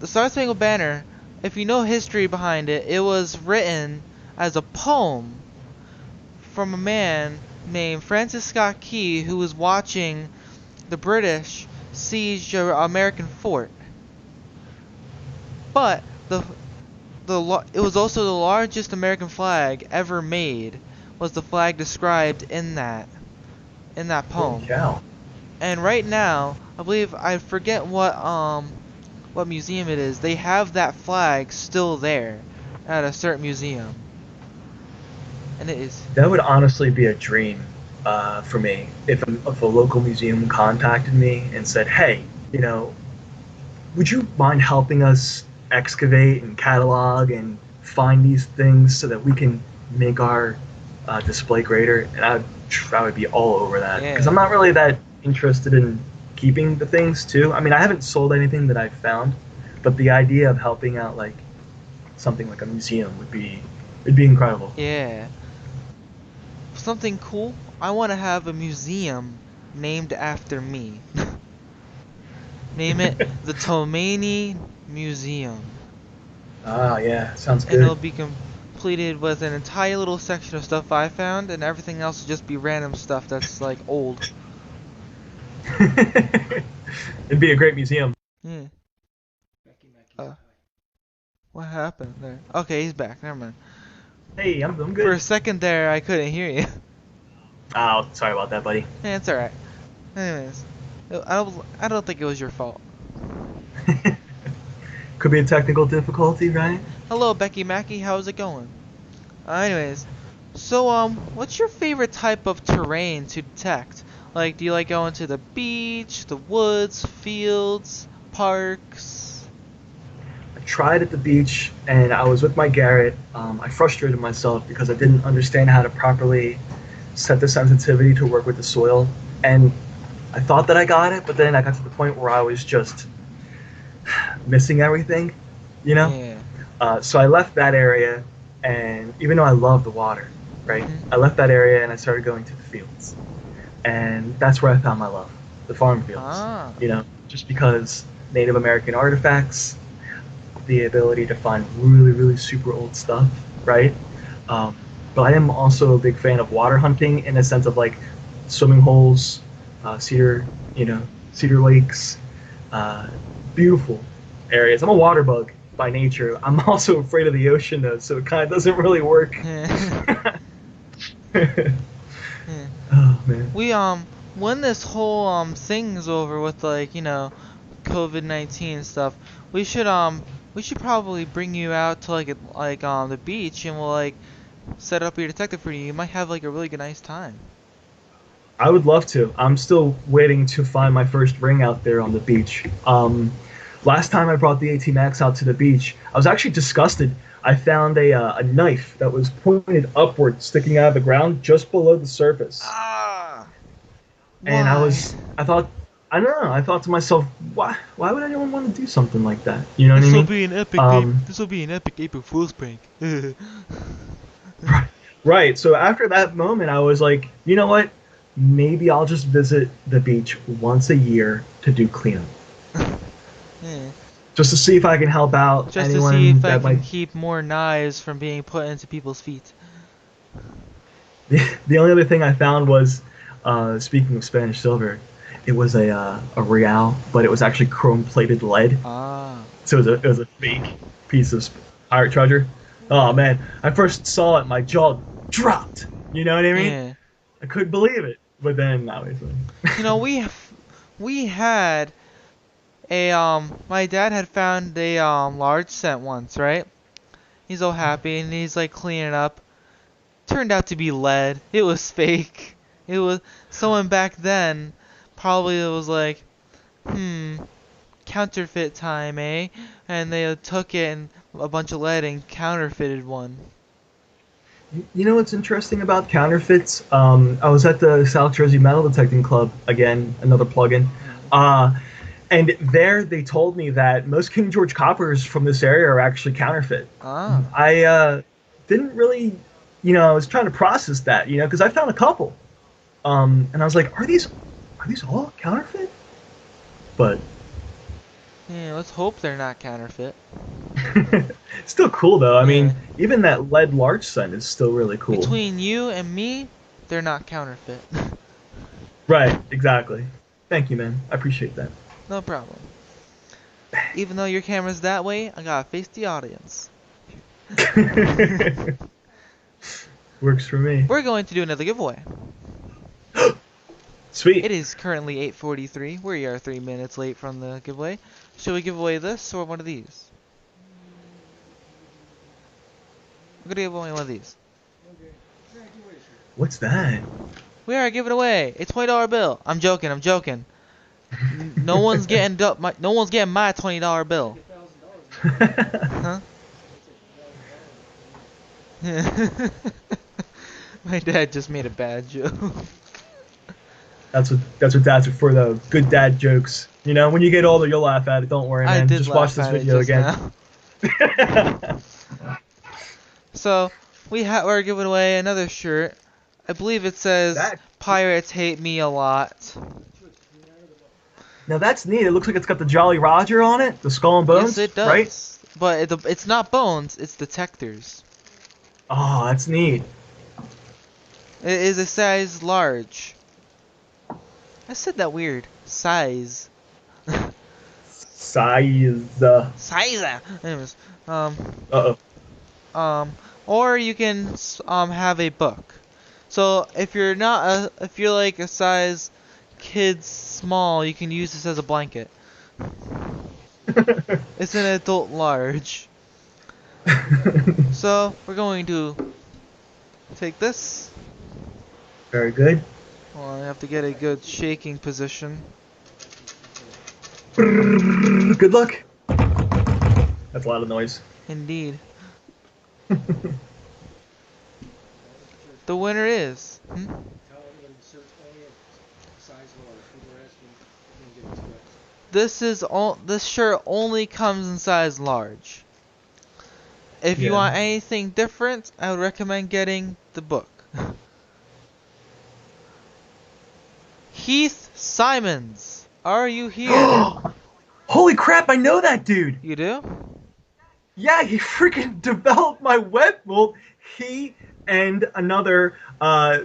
Speaker 1: the Star Spangled Banner, if you know history behind it, it was written as a poem from a man named Francis Scott Key who was watching the British siege an American fort. But it was also the largest American flag ever made. Was the flag described in that
Speaker 2: Holy
Speaker 1: poem?
Speaker 2: cow!
Speaker 1: And right now, I believe I forget what museum it is. They have that flag still there at a certain museum, and it is.
Speaker 2: That would honestly be a dream for me if a local museum contacted me and said, "Hey, would you mind helping us excavate and catalog and find these things so that we can make our display greater?" And I would be all over that because
Speaker 1: Yeah.
Speaker 2: I'm not really that interested in keeping the things too. I mean, I haven't sold anything that I've found, but the idea of helping out like something like a museum would be incredible.
Speaker 1: Yeah. Something cool. I want to have a museum named after me. Name it the Tomani Museum.
Speaker 2: Ah, yeah, sounds
Speaker 1: And it'll
Speaker 2: good.
Speaker 1: be completed with an entire little section of stuff I found, and everything else will just be random stuff that's like old.
Speaker 2: It'd be a great museum.
Speaker 1: Yeah. Uh, what happened there? Okay, he's back. Never mind.
Speaker 2: Hey, I'm
Speaker 1: For
Speaker 2: good.
Speaker 1: a second there, I couldn't hear you.
Speaker 2: Oh, sorry about that, buddy.
Speaker 1: Yeah, it's alright. Anyways, I don't think it was your fault.
Speaker 2: Could be a technical difficulty, right?
Speaker 1: Hello, Becky Mackey. How's it going? Anyways, so what's your favorite type of terrain to detect? Like, do you like going to the beach, the woods, fields, parks?
Speaker 2: I tried at the beach, and I was with my Garrett. I frustrated myself because I didn't understand how to properly set the sensitivity to work with the soil, and I thought that I got it, but then I got to the point where I was just missing everything, you know.
Speaker 1: Yeah.
Speaker 2: So I left that area, and even though I love the water, right,
Speaker 1: Mhm.
Speaker 2: I left that area and I started going to the fields, and that's where I found my love, the farm fields.
Speaker 1: Ah.
Speaker 2: Just because Native American artifacts, the ability to find really, really super old stuff, right? Um, but I am also a big fan of water hunting in the sense of like swimming holes, cedar, cedar lakes, uh, beautiful areas. I'm a water bug by nature. I'm also afraid of the ocean though, so it kind of doesn't really work.
Speaker 1: Yeah.
Speaker 2: Oh man.
Speaker 1: We when this whole thing's over with, like, COVID-19 stuff, we should probably bring you out to the beach, and we'll like set up your detective for you. You might have like a really good nice time.
Speaker 2: I would love to. I'm still waiting to find my first ring out there on the beach. Last time I brought the AT Max out to the beach, I was actually disgusted. I found a knife that was pointed upward, sticking out of the ground just below the surface.
Speaker 1: Ah,
Speaker 2: And
Speaker 1: why?
Speaker 2: I don't know. I thought to myself, why would anyone want to do something like that? You know what I
Speaker 1: This will
Speaker 2: mean?
Speaker 1: be an
Speaker 2: Um,
Speaker 1: epic April Fool's prank.
Speaker 2: right. So after that moment, I was like, you know what? Maybe I'll just visit the beach once a year to do cleanup,
Speaker 1: Yeah.
Speaker 2: just to see if I can help out
Speaker 1: Just to see
Speaker 2: anyone
Speaker 1: if I
Speaker 2: that
Speaker 1: can
Speaker 2: might.
Speaker 1: keep more knives from being put into people's feet.
Speaker 2: The only other thing I found was, speaking of Spanish silver, it was a real, but it was actually chrome plated lead.
Speaker 1: Ah.
Speaker 2: So it was a fake piece of pirate treasure. Oh man, I first saw it, my jaw dropped. You know what I mean?
Speaker 1: Yeah.
Speaker 2: I couldn't believe it. But then obviously.
Speaker 1: You know, we had a my dad had found a large cent once, right? He's all happy and he's like cleaning up, turned out to be lead. It was fake. It was someone back then probably was like, counterfeit time, eh? And they took it and a bunch of lead and counterfeited one.
Speaker 2: You know what's interesting about counterfeits? I was at the South Jersey Metal Detecting Club, again, another plug-in. And there they told me that most King George coppers from this area are actually counterfeit. I didn't really, I was trying to process that, because I found a couple. And I was like, are these all counterfeit? But
Speaker 1: yeah, let's hope they're not counterfeit.
Speaker 2: still cool though. I mean, even that lead large sign is still really cool.
Speaker 1: Between you and me, they're not counterfeit.
Speaker 2: Right, exactly. Thank you, man. I appreciate that.
Speaker 1: No problem. Even though your camera's that way, I gotta face the audience.
Speaker 2: Works for me.
Speaker 1: We're going to do another giveaway.
Speaker 2: Sweet.
Speaker 1: It is currently 8:43. We are 3 minutes late from the giveaway. Should we give away this or one of these? We're gonna give away one of these.
Speaker 2: What's that?
Speaker 1: We are giving away a $20 bill. I'm joking. I'm joking. No one's getting my $20 bill. Huh? My dad just made a bad joke.
Speaker 2: That's what dads are for, though. Good dad jokes. When you get older, you'll laugh at it. Don't worry, man. Just watch this video again.
Speaker 1: So we're giving away another shirt. I believe it says "Pirates hate me a lot."
Speaker 2: Now that's neat. It looks like it's got the Jolly Roger on it, the skull and bones.
Speaker 1: Yes, it does.
Speaker 2: Right?
Speaker 1: But it's not bones. It's detectors.
Speaker 2: Oh, that's neat.
Speaker 1: It is a size large. I said that weird. Size.
Speaker 2: Size.
Speaker 1: Size. Anyways,
Speaker 2: Uh-oh.
Speaker 1: or you can have a book. So if you're like a size kid small, you can use this as a blanket. It's an adult large. So we're going to take this.
Speaker 2: Very good.
Speaker 1: Well, I have to get a good shaking position.
Speaker 2: Good luck. That's a lot of noise.
Speaker 1: Indeed. The winner is. This shirt only comes in size large. If you want anything different, I would recommend getting the book. Heath Simons, are you here?
Speaker 2: Holy crap, I know that dude!
Speaker 1: You do?
Speaker 2: Yeah, he freaking developed my web. Well, he and another,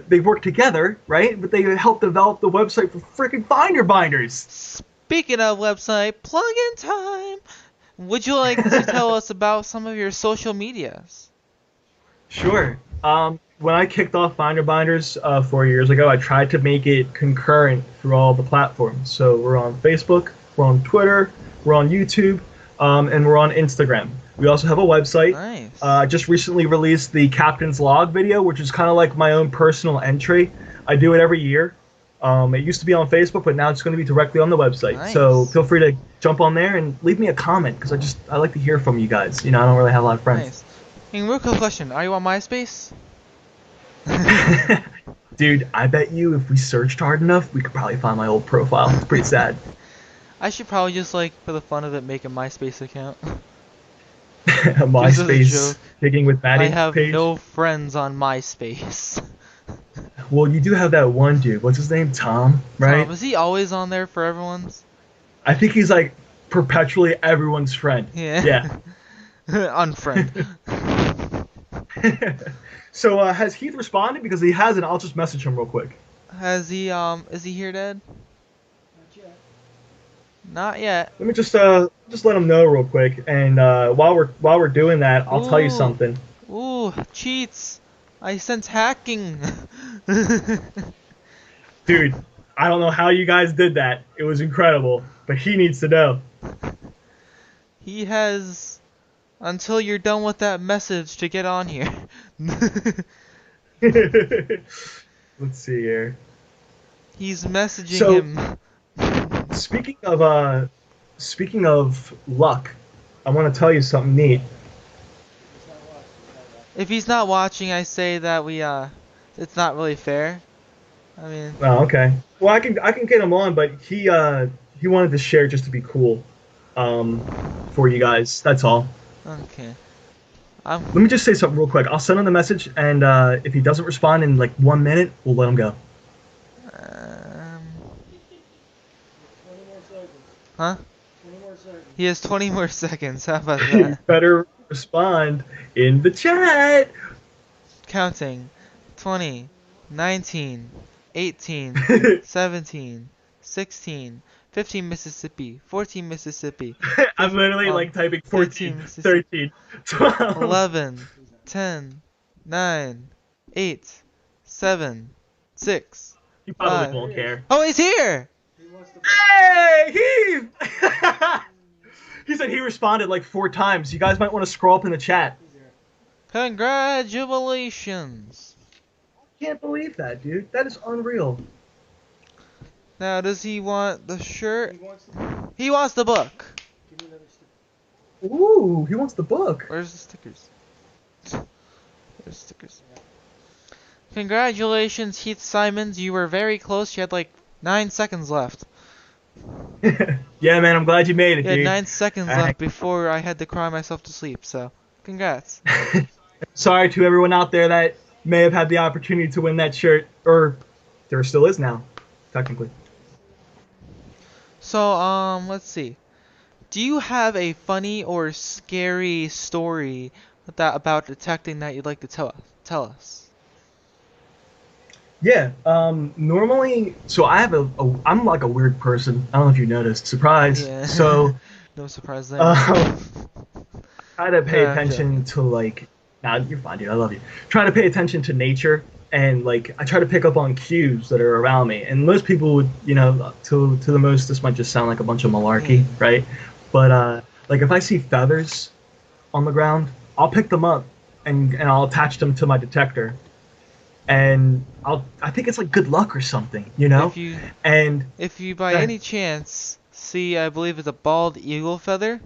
Speaker 2: they worked together, right? But they helped develop the website for freaking Binder Binders.
Speaker 1: Speaking of website, plug-in time! Would you like to tell us about some of your social medias?
Speaker 2: Sure. When I kicked off Binder Binders 4 years ago, I tried to make it concurrent through all the platforms. So we're on Facebook, we're on Twitter, we're on YouTube, and we're on Instagram. We also have a website.
Speaker 1: Nice.
Speaker 2: Just recently released the Captain's Log video, which is kind of like my own personal entry. I do it every year. It used to be on Facebook, but now it's going to be directly on the website.
Speaker 1: Nice.
Speaker 2: So feel free to jump on there and leave me a comment, because I like to hear from you guys. I don't really have a lot of friends.
Speaker 1: Nice. And real quick question, are you on MySpace?
Speaker 2: Dude, I bet you if we searched hard enough, we could probably find my old profile. It's pretty sad.
Speaker 1: I should probably just, for the fun of it, make a MySpace account.
Speaker 2: A MySpace digging with Matty
Speaker 1: I have
Speaker 2: page.
Speaker 1: no friends on MySpace.
Speaker 2: Well, you do have that one dude. What's his name? Tom, right?
Speaker 1: Tom, is he always on there for everyone's?
Speaker 2: I think he's like perpetually everyone's friend.
Speaker 1: Yeah. Unfriend.
Speaker 2: So has Heath responded? Because he hasn't. I'll just message him real quick.
Speaker 1: Has he is he here, Dad?
Speaker 3: Not yet.
Speaker 1: Not yet.
Speaker 2: Let me just let him know real quick. And while we're doing that, I'll tell you something.
Speaker 1: Ooh, cheats. I sense hacking.
Speaker 2: Dude, I don't know how you guys did that. It was incredible. But he needs to know.
Speaker 1: He has until you're done with that message to get on here.
Speaker 2: Let's see here.
Speaker 1: He's messaging
Speaker 2: So
Speaker 1: him.
Speaker 2: speaking of speaking of luck, I want to tell you something neat.
Speaker 1: If he's not watching, I say that it's not really fair. I mean,
Speaker 2: Oh, okay. Well, I can get him on, but he wanted to share just to be cool, for you guys. That's all.
Speaker 1: okay.
Speaker 2: Let me just say something real quick. I'll send him the message, and if he doesn't respond in like 1 minute, we'll let him go.
Speaker 1: Um, huh? He has 20 more seconds. How about
Speaker 2: You
Speaker 1: that?
Speaker 2: better respond in the chat.
Speaker 1: Counting. 20, 19, 18, 17, 16, 15 Mississippi, 14 Mississippi,
Speaker 2: I'm literally like typing 14,
Speaker 1: 13 Mississippi,
Speaker 2: 13, 12.
Speaker 1: 11, 10, 9, 8, 7, 6,
Speaker 2: He probably
Speaker 1: 5.
Speaker 2: won't care.
Speaker 1: Oh, he's here!
Speaker 2: Hey, Heath! He said he responded like 4 times. You guys might want to scroll up in the chat.
Speaker 1: Congratulations!
Speaker 2: Can't believe that, dude. That is unreal.
Speaker 1: Now, does he want the shirt? He wants the book!
Speaker 2: Ooh, he wants the book.
Speaker 1: Where's the stickers? There's stickers. Congratulations, Heath Simons. You were very close. You had like 9 seconds left.
Speaker 2: Yeah, man, I'm glad you made it,
Speaker 1: You had
Speaker 2: dude.
Speaker 1: 9 seconds
Speaker 2: All right.
Speaker 1: left before I had to cry myself to sleep, so congrats.
Speaker 2: Sorry to everyone out there that may have had the opportunity to win that shirt, or there still is now, technically.
Speaker 1: So, let's see. Do you have a funny or scary story about detecting that you'd like to tell us?
Speaker 2: Yeah, normally, so I have I'm like a weird person. I don't know if you noticed. Surprise.
Speaker 1: Yeah.
Speaker 2: So,
Speaker 1: No surprise there.
Speaker 2: um, try to pay
Speaker 1: I'm
Speaker 2: attention to like, nah, you're fine, dude. I love you. Try to pay attention to nature, and like I try to pick up on cues that are around me. And most people would, to the most, this might just sound like a bunch of malarkey, right? But like if I see feathers on the ground, I'll pick them up and I'll attach them to my detector, and I think it's like good luck or something, you know?
Speaker 1: If you by any chance see, I believe it's a bald eagle feather,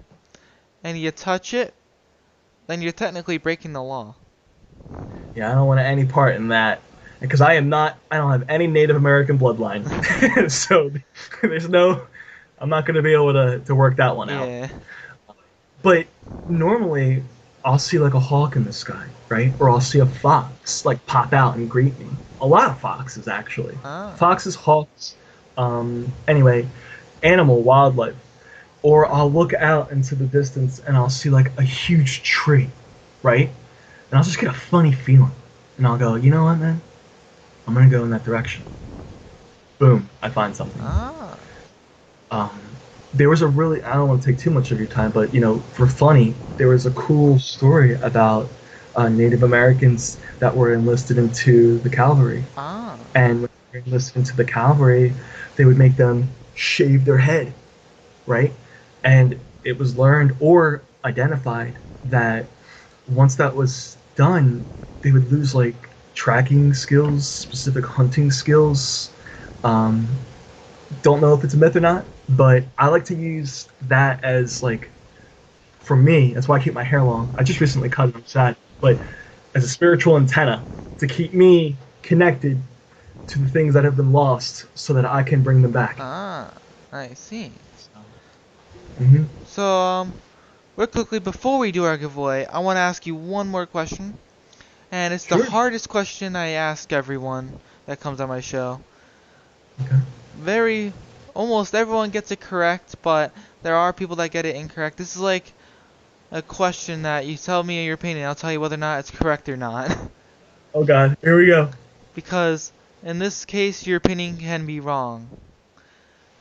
Speaker 1: and you touch it, then you're technically breaking the law.
Speaker 2: Yeah, I don't want any part in that, because I don't have any Native American bloodline. So I'm not going to be able to work that one out.
Speaker 1: Yeah.
Speaker 2: But normally, I'll see like a hawk in the sky, right? Or I'll see a fox like pop out and greet me. A lot of foxes, actually.
Speaker 1: Ah.
Speaker 2: Foxes, hawks, anyway, wildlife. Or I'll look out into the distance and I'll see like a huge tree, right? And I'll just get a funny feeling. And I'll go, you know what, man? I'm going to go in that direction. Boom, I find something.
Speaker 1: Ah.
Speaker 2: There was I don't want to take too much of your time, but, for funny, there was a cool story about Native Americans that were enlisted into the cavalry.
Speaker 1: Ah.
Speaker 2: And when they were enlisted into the cavalry, they would make them shave their head, right? And it was learned or identified that once that was done, they would lose like tracking skills, specific hunting skills. Don't know if it's a myth or not, but I like to use that as like, for me, that's why I keep my hair long. I just recently cut it, I'm sad, but as a spiritual antenna to keep me connected to the things that have been lost so that I can bring them back.
Speaker 1: Ah. I see.
Speaker 2: Mm-hmm.
Speaker 1: So, real quickly, before we do our giveaway, I want to ask you one more question. And it's
Speaker 2: Sure.
Speaker 1: the hardest question I ask everyone that comes on my show.
Speaker 2: Okay.
Speaker 1: Almost everyone gets it correct, but there are people that get it incorrect. This is like a question that you tell me your opinion, I'll tell you whether or not it's correct or not.
Speaker 2: Oh God, here we go.
Speaker 1: Because, in this case, your opinion can be wrong.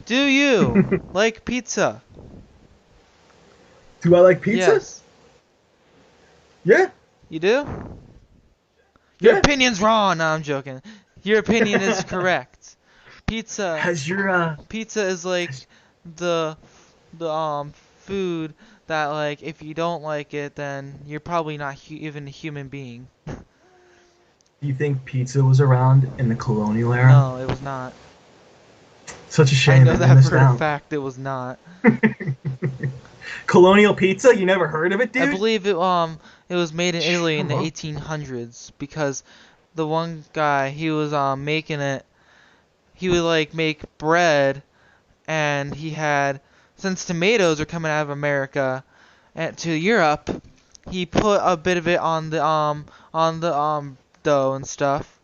Speaker 1: Do you like pizza?
Speaker 2: Do I like pizza?
Speaker 1: Yes.
Speaker 2: Yeah.
Speaker 1: You do? Your
Speaker 2: Yeah.
Speaker 1: opinion's wrong. No, I'm joking. Your opinion is correct. Pizza is like the food that, like, if you don't like it, then you're probably not even a human being.
Speaker 2: Do you think pizza was around in the colonial era?
Speaker 1: No, it was not.
Speaker 2: Such a
Speaker 1: I
Speaker 2: shame
Speaker 1: know
Speaker 2: that we
Speaker 1: that
Speaker 2: missed
Speaker 1: for a
Speaker 2: out.
Speaker 1: fact it was not.
Speaker 2: Colonial pizza? You never heard of it,
Speaker 1: I
Speaker 2: dude?
Speaker 1: believe it was made in Italy in
Speaker 2: Come
Speaker 1: the
Speaker 2: on.
Speaker 1: 1800s because the one guy he was making it. He would like make bread, and he had, since tomatoes are coming out of America and to Europe, he put a bit of it on the dough and stuff,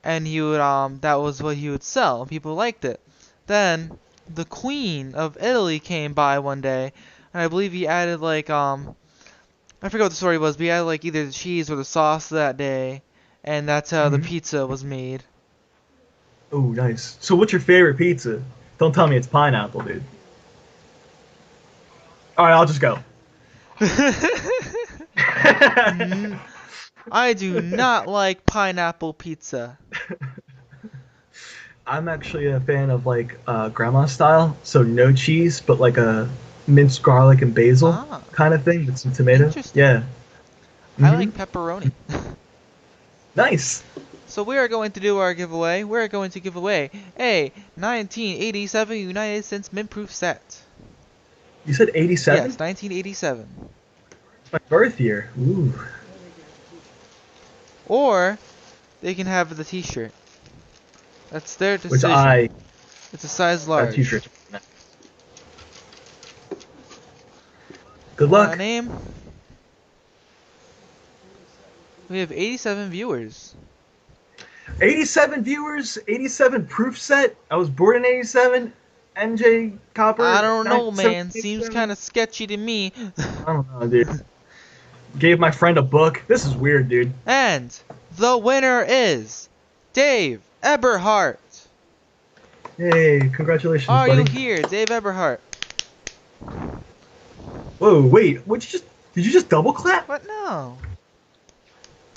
Speaker 1: and he would that was what he would sell, and people liked it. Then the Queen of Italy came by one day, and I believe he added like I forget what the story was, but he added like either the cheese or the sauce that day, and that's how the
Speaker 2: Hmm.
Speaker 1: pizza was made.
Speaker 2: Oh, nice. So, what's your favorite pizza? Don't tell me it's pineapple, dude. All right, I'll just go.
Speaker 1: N- I do not like pineapple pizza.
Speaker 2: I'm actually a fan of like grandma style, so no cheese, but like a minced garlic and basil
Speaker 1: Ah,
Speaker 2: kind of thing with some tomato.
Speaker 1: interesting.
Speaker 2: Yeah.
Speaker 1: I
Speaker 2: Hmm.
Speaker 1: like pepperoni.
Speaker 2: Nice.
Speaker 1: So we are going to do our giveaway. We're going to give away a 1987 United States mint-proof set.
Speaker 2: You said 87?
Speaker 1: Yes, 1987.
Speaker 2: It's my birth year. Ooh.
Speaker 1: Or they can have the T-shirt. That's their
Speaker 2: Which
Speaker 1: decision. It's a size
Speaker 2: that
Speaker 1: large.
Speaker 2: t-shirt. Good luck.
Speaker 1: Name. We have 87 viewers.
Speaker 2: 87 viewers, 87 proof set. I was born in 87. NJ Copper.
Speaker 1: I don't know,
Speaker 2: 97.
Speaker 1: man. Seems kind of sketchy to me.
Speaker 2: I don't know, dude. Gave my friend a book. This is weird, dude.
Speaker 1: And the winner is Dave Eberhardt.
Speaker 2: Hey, congratulations,
Speaker 1: Are
Speaker 2: buddy.
Speaker 1: you here, Dave Eberhardt?
Speaker 2: Whoa, wait. Did you just double clap?
Speaker 1: What? No.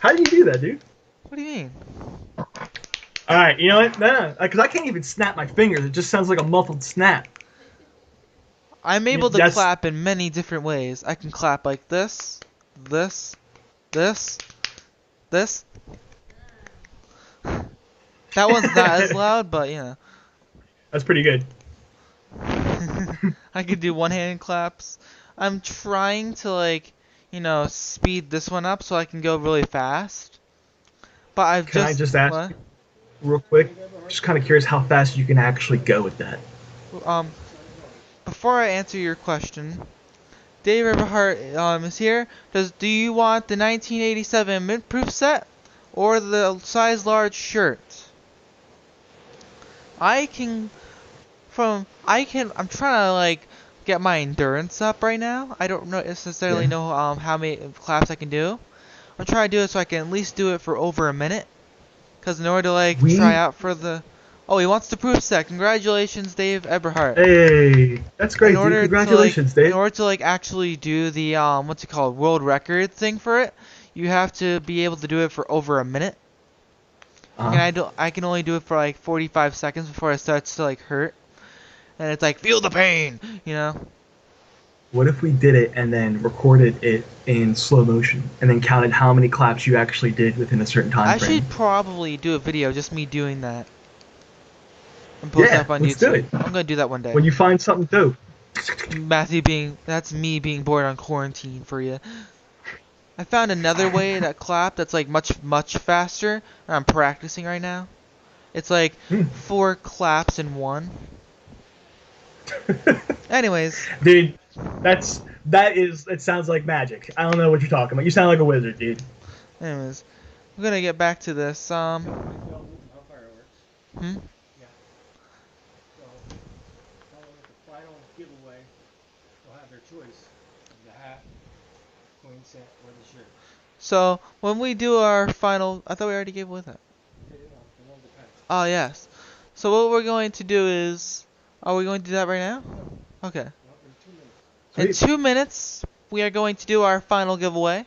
Speaker 2: How do you do that, dude?
Speaker 1: What do you mean?
Speaker 2: All right, you know what? No, because I can't even snap my fingers. It just sounds like a muffled snap.
Speaker 1: I'm able to
Speaker 2: That's-
Speaker 1: clap in many different ways. I can clap like this, this, this, this. That one's not as loud, but you know.
Speaker 2: That's pretty good.
Speaker 1: I could do one-handed claps. I'm trying to like, speed this one up so I can go really fast. But
Speaker 2: Can I just ask
Speaker 1: what?
Speaker 2: you real quick? Just kind of curious how fast you can actually go with that.
Speaker 1: Before I answer your question, Dave Eberhardt is here. Do you want the 1987 mint-proof set or the size large shirt? I'm trying to like get my endurance up right now. I don't necessarily know how many claps I can do. I'm trying to do it so I can at least do it for over a minute. Cause in order to like try out for the, he wants the proof set. Congratulations, Dave Eberhardt.
Speaker 2: Hey, that's great, dude. Congratulations, Dave.
Speaker 1: In order to like actually do the what's it called, world record thing for it, you have to be able to do it for over a minute. And I can only do it for like 45 seconds before it starts to like hurt. And it's like, feel the pain, you know?
Speaker 2: What if we did it and then recorded it in slow motion and then counted how many claps you actually did within a certain time frame?
Speaker 1: I should probably do a video, just me doing that. And post it up on
Speaker 2: let's
Speaker 1: YouTube.
Speaker 2: do it.
Speaker 1: I'm gonna do that one day.
Speaker 2: When you find something dope.
Speaker 1: Matthew that's me being bored on quarantine for you. I found another way that clap that's like much faster. I'm practicing right now. It's like 4 claps in one. Anyways,
Speaker 2: Dude, it sounds like magic. I don't know what you're talking about. You sound like a wizard, dude.
Speaker 1: anyways, I'm gonna get back to this. Hmm? So when we do our final, I thought we already gave away that. Oh yes. So what we're going to do is, are we going to do that right now? Okay. In 2 minutes, we are going to do our final giveaway.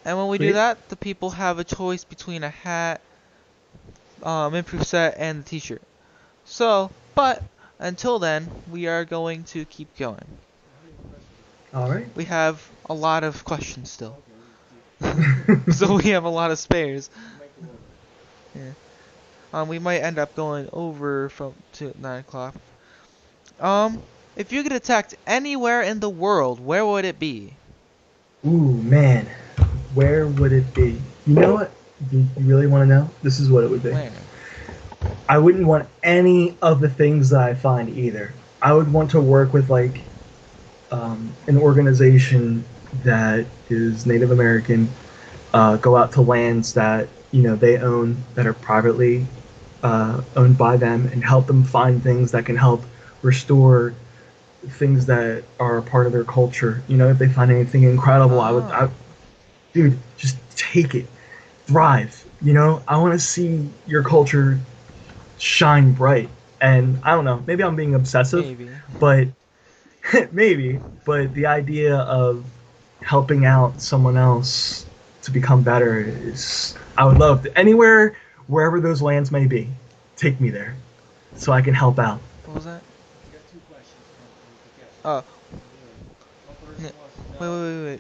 Speaker 1: And when we do that, the people have a choice between a hat, improved set, and the t-shirt. So, but until then, we are going to keep going.
Speaker 2: Alright.
Speaker 1: We have a lot of questions still. So we have a lot of spares. Yeah. We might end up going over from to 9 o'clock. If you get attacked anywhere in the world, where would it be?
Speaker 2: Ooh, man. Where would it be? You know what? You really want to know? This is what it would be.
Speaker 1: Where?
Speaker 2: I wouldn't want any of the things that I find either. I would want to work with like an organization that is Native American, go out to lands that they own that are privately owned by them, and help them find things that can help restore things that are a part of their culture. If they find anything incredible, dude, just take it, thrive. I want to see your culture shine bright. And I don't know, maybe I'm being obsessive,
Speaker 1: Maybe.
Speaker 2: but maybe, but the idea of helping out someone else to become better is, I would love to, anywhere, wherever those lands may be, take me there so I can help out.
Speaker 1: What was that? Oh. Wait.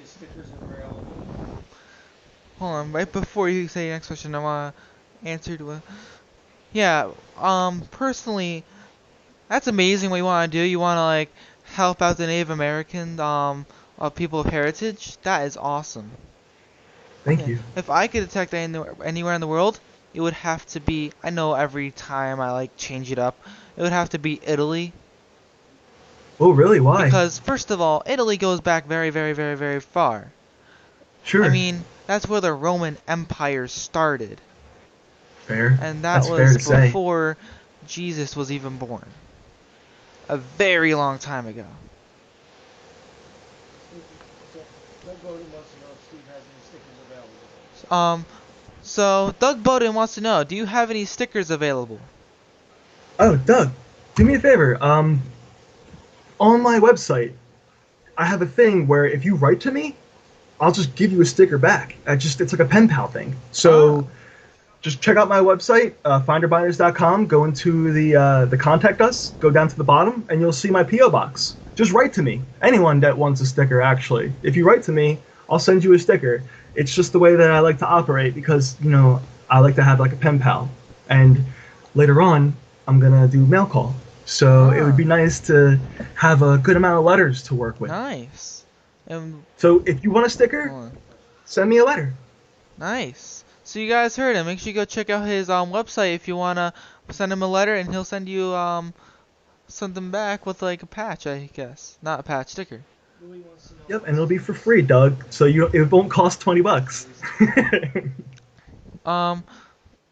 Speaker 1: Hold on. Right before you say your next question, I want to answer to a... Yeah, personally, that's amazing what you want to do. You want to, like, help out the Native American, people of heritage. That is awesome.
Speaker 2: Thank you.
Speaker 1: If I could attack anywhere in the world, it would have to be... I know every time I, like, change it up, it would have to be Italy.
Speaker 2: Oh, really? Why?
Speaker 1: Because, first of all, Italy goes back very, very, very, very far.
Speaker 2: Sure.
Speaker 1: I mean, that's where the Roman Empire started.
Speaker 2: Fair.
Speaker 1: And that
Speaker 2: That's fair
Speaker 1: was
Speaker 2: to
Speaker 1: before Jesus was even born. A very long time ago. So Doug Bowden wants to know, do you have any stickers available?
Speaker 2: Oh, Doug, do me a favor. On my website, I have a thing where if you write to me, I'll just give you a sticker back. It's like a pen pal thing. So just check out my website, finderbinders.com. Go into the contact us. Go down to the bottom, and you'll see my PO box. Just write to me. Anyone that wants a sticker, actually. If you write to me, I'll send you a sticker. It's just the way that I like to operate because I like to have like a pen pal. And later on, I'm gonna do mail call. So it would be nice to have a good amount of letters to work with.
Speaker 1: Nice.
Speaker 2: So if you want a sticker, send me a letter.
Speaker 1: Nice. So you guys heard him. Make sure you go check out his website if you wanna send him a letter, and he'll send you something back with like a patch, I guess. Not a patch, sticker.
Speaker 2: Yep, and it'll be for free, Doug. So it won't cost $20.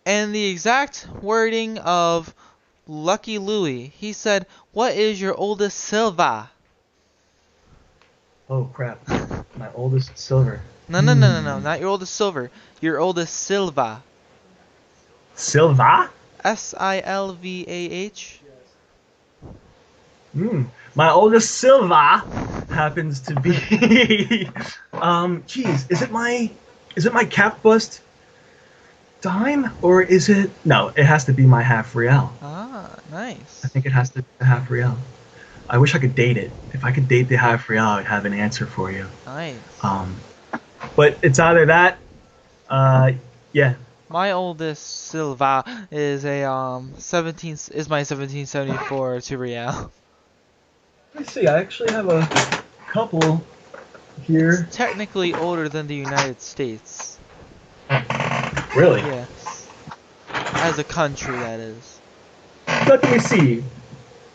Speaker 1: And the exact wording of Lucky Louie, he said, "What is your oldest Silva?"
Speaker 2: Oh crap! My oldest silver.
Speaker 1: No, not your oldest silver. Your oldest Silva.
Speaker 2: Silva?
Speaker 1: Silvah.
Speaker 2: My oldest Silva happens to be is it my cap bust dime, or is it, no, it has to be my half real.
Speaker 1: Ah, nice.
Speaker 2: I think it has to be the half real. I wish I could date it. If I could date the half real, I'd have an answer for you.
Speaker 1: Nice.
Speaker 2: But it's either that, yeah.
Speaker 1: My oldest Silva is a my 1774 to real.
Speaker 2: Let me see, I actually have a couple here.
Speaker 1: It's technically older than the United States.
Speaker 2: Really?
Speaker 1: Yes. As a country, that is.
Speaker 2: Let me see.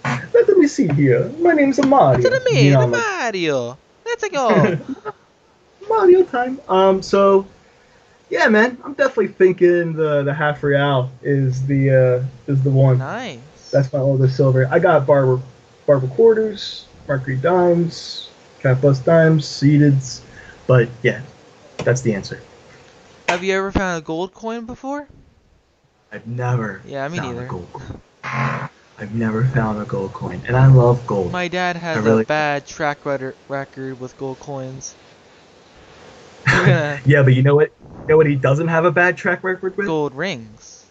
Speaker 2: Let me see here. My name's Mario.
Speaker 1: What's it mean? Mario. Let's go.
Speaker 2: Mario time. So, yeah, man, I'm definitely thinking the half real is the one.
Speaker 1: Nice.
Speaker 2: That's my oldest silver. I got barber quarters, Mercury dimes, cap bust dimes, seededs, but yeah, that's the answer.
Speaker 1: Have you ever found a gold coin before?
Speaker 2: I've never
Speaker 1: me
Speaker 2: found
Speaker 1: neither.
Speaker 2: a gold coin. I've never found a gold coin, and I love gold.
Speaker 1: My dad has a bad track record with gold coins.
Speaker 2: Yeah, but you know what? You know what he doesn't have a bad track record with?
Speaker 1: Gold rings.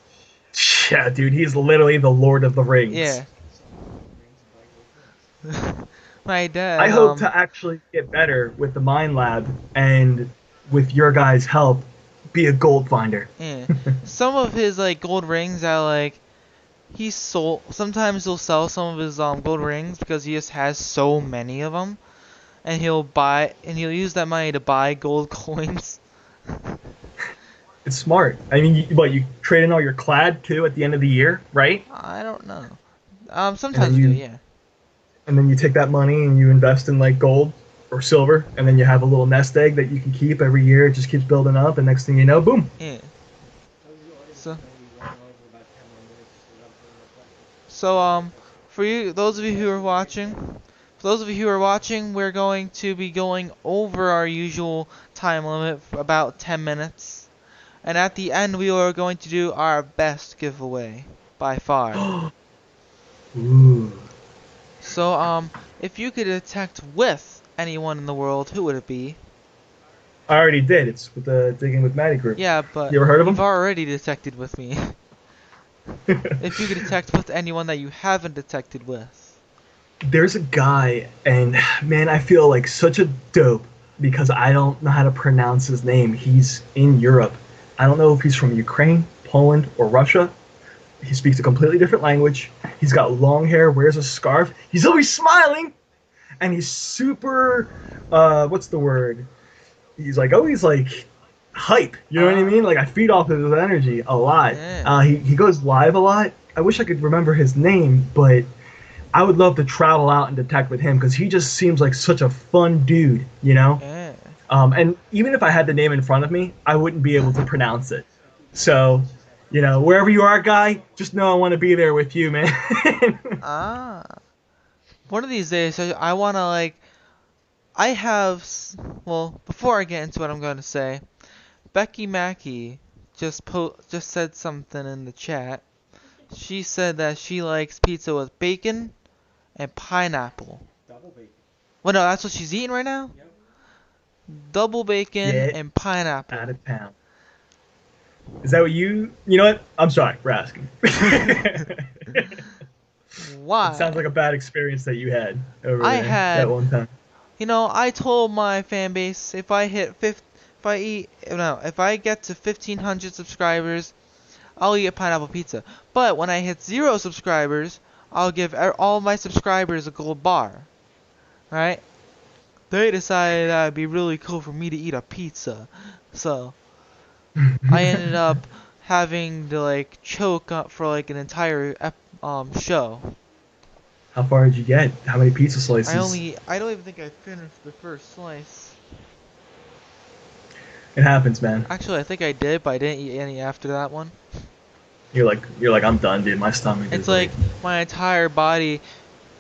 Speaker 2: Yeah, dude, he's literally the Lord of the Rings.
Speaker 1: Yeah. My dad.
Speaker 2: I hope to actually get better with the Mind Lab, and with your guys' help, be a gold finder.
Speaker 1: Yeah. Some of his like gold rings are like he sold. Sometimes he'll sell some of his gold rings because he just has so many of them, and he'll use that money to buy gold coins.
Speaker 2: It's smart. I mean, you trade in all your clad too at the end of the year, right?
Speaker 1: I don't know.
Speaker 2: And then
Speaker 1: Sometimes we do, yeah.
Speaker 2: and then you take that money and you invest in like gold or silver, and then you have a little nest egg that you can keep every year. It just keeps building up, and next thing you know, boom.
Speaker 1: Yeah. So for those of you who are watching, we're going to be going over our usual time limit for about 10 minutes. And at the end, we are going to do our best giveaway by far.
Speaker 2: Ooh.
Speaker 1: So, if you could detect with anyone in the world, who would it be?
Speaker 2: I already did. It's with the Digging with Matty group.
Speaker 1: Yeah, but
Speaker 2: you ever heard of
Speaker 1: you've
Speaker 2: him?
Speaker 1: already detected with me. If you could detect with anyone that you haven't detected with.
Speaker 2: There's a guy, and man, I feel like such a dope because I don't know how to pronounce his name. He's in Europe. I don't know if he's from Ukraine, Poland, or Russia. He speaks a completely different language. He's got long hair, wears a scarf. He's always smiling, and he's super. What's the word? He's like always like hype. You know what I mean? Like I feed off of his energy a lot.
Speaker 1: Yeah.
Speaker 2: He goes live a lot. I wish I could remember his name, but I would love to travel out and detect with him because he just seems like such a fun dude. You know?
Speaker 1: Yeah.
Speaker 2: And even if I had the name in front of me, I wouldn't be able to pronounce it. So, you know, wherever you are, guy, just know I want to be there with you, man.
Speaker 1: One of these days, I want to like. Well, before I get into what I'm going to say, Becky Mackey just said something in the chat. She said that she likes pizza with bacon and pineapple.
Speaker 3: Double bacon.
Speaker 1: Well, no, that's what she's eating right now?
Speaker 3: Yep.
Speaker 1: Double bacon
Speaker 2: Get
Speaker 1: and pineapple.
Speaker 2: out of town. Is that what you know what? I'm sorry for asking.
Speaker 1: Why?
Speaker 2: It sounds like a bad experience that you had over
Speaker 1: I
Speaker 2: there
Speaker 1: had-
Speaker 2: that one time.
Speaker 1: You know, I told my fan base if I get to 1,500 subscribers, I'll eat a pineapple pizza. But when I hit 0 subscribers, I'll give all my subscribers a gold bar. Right? They decided that it'd be really cool for me to eat a pizza. So, I ended up having to like choke up for like an entire show.
Speaker 2: How far did you get? How many pizza slices?
Speaker 1: I don't even think I finished the first slice.
Speaker 2: It happens, man.
Speaker 1: Actually, I think I did, but I didn't eat any after that one.
Speaker 2: You're like I'm done, dude. My stomach.
Speaker 1: It's like my entire body.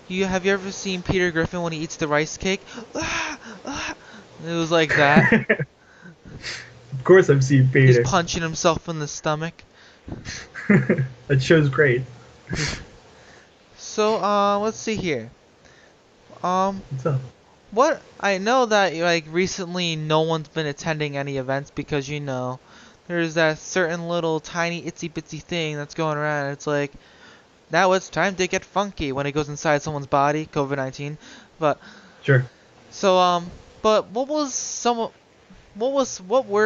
Speaker 1: Have you ever seen Peter Griffin when he eats the rice cake? It was like that.
Speaker 2: Of course, I've seen Peter.
Speaker 1: He's punching himself in the stomach.
Speaker 2: That show's great.
Speaker 1: So, let's see here.
Speaker 2: What's up?
Speaker 1: What I know that like recently no one's been attending any events because you know there's that certain little tiny itsy bitsy thing that's going around. It's like now it's time to get funky when it goes inside someone's body, COVID-19. But
Speaker 2: Sure.
Speaker 1: so but what were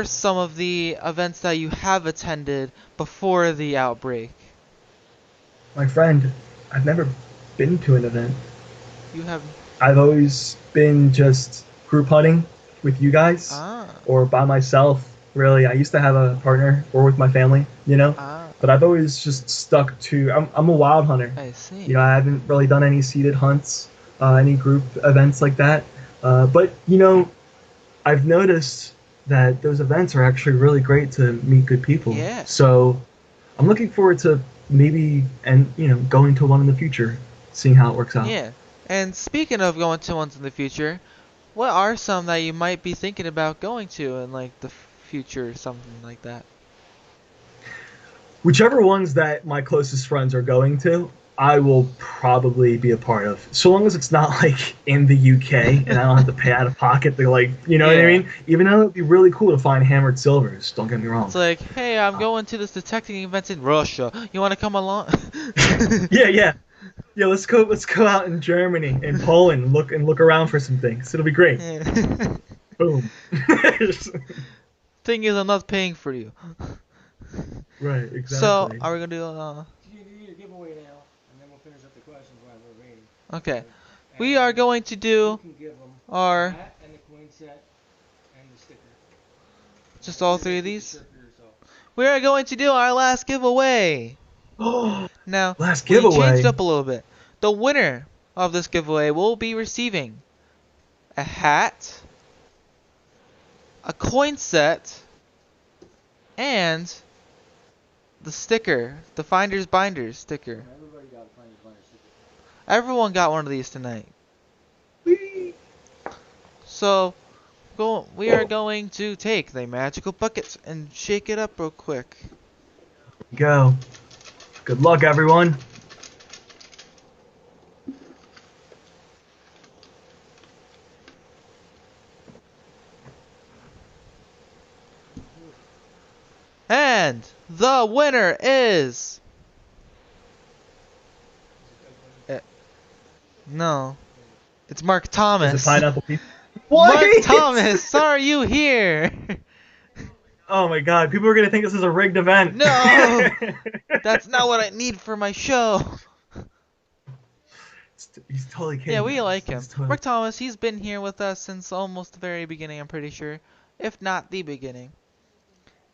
Speaker 1: some of the events that you have attended before the outbreak?
Speaker 2: My friend, I've never been to an event.
Speaker 1: You have
Speaker 2: I've always been just group hunting with you guys or by myself. Really, I used to have a partner or with my family, you know. But I've always just stuck to. I'm a wild hunter.
Speaker 1: I see.
Speaker 2: You know, I haven't really done any seated hunts, any group events like that. But you know, I've noticed that those events are actually really great to meet good people.
Speaker 1: Yeah.
Speaker 2: So I'm looking forward to maybe going to one in the future, seeing how it works out.
Speaker 1: Yeah. And speaking of going to ones in the future, what are some that you might be thinking about going to in like the future or something like that?
Speaker 2: Whichever ones that my closest friends are going to, I will probably be a part of. So long as it's not like in the UK and I don't have to pay out of pocket to like, you know what I mean? Even though it'd be really cool to find hammered silvers, don't get me wrong.
Speaker 1: It's like, hey, I'm going to this detecting event in Russia. You want to come along?
Speaker 2: Yeah. Yeah, let's go out in Germany and Poland and look around for some things. It'll be great.
Speaker 1: Yeah.
Speaker 2: Boom.
Speaker 1: Thing is, I'm not paying for you.
Speaker 2: Right, exactly.
Speaker 1: So, are we gonna do?
Speaker 3: You do your giveaway now, and then we'll finish up the questions while we're waiting.
Speaker 1: Okay.
Speaker 3: And
Speaker 1: We are going to
Speaker 3: you
Speaker 1: do
Speaker 3: can give them
Speaker 1: our
Speaker 3: the hat and the coin set and the sticker.
Speaker 1: just
Speaker 3: And
Speaker 1: all
Speaker 3: you're
Speaker 1: three
Speaker 3: gonna
Speaker 1: of
Speaker 3: keep the
Speaker 1: these.
Speaker 3: shirt for yourself.
Speaker 1: We are going to do our last giveaway. Now,
Speaker 2: Last
Speaker 1: we changed
Speaker 2: giveaway.
Speaker 1: it up a little bit. The winner of this giveaway will be receiving a hat, a coin set, and the sticker, the Finders Binders sticker.
Speaker 3: Everybody got a Finder sticker.
Speaker 1: Everyone got one of these tonight.
Speaker 2: Whee!
Speaker 1: So, we are going to take the magical bucket and shake it up real quick.
Speaker 2: Go. Good luck, everyone.
Speaker 1: And the winner is... No. It's Mark Thomas.
Speaker 2: Is it pineapple pizza?
Speaker 1: Mark Thomas, are you here?
Speaker 2: Oh my god, people are gonna think this is a rigged event.
Speaker 1: No! That's not what I need for my show.
Speaker 2: He's totally kidding.
Speaker 1: Yeah, we
Speaker 2: us.
Speaker 1: like him.
Speaker 2: He's totally-
Speaker 1: Mark Thomas, he's been here with us since almost the very beginning, I'm pretty sure. If not the beginning.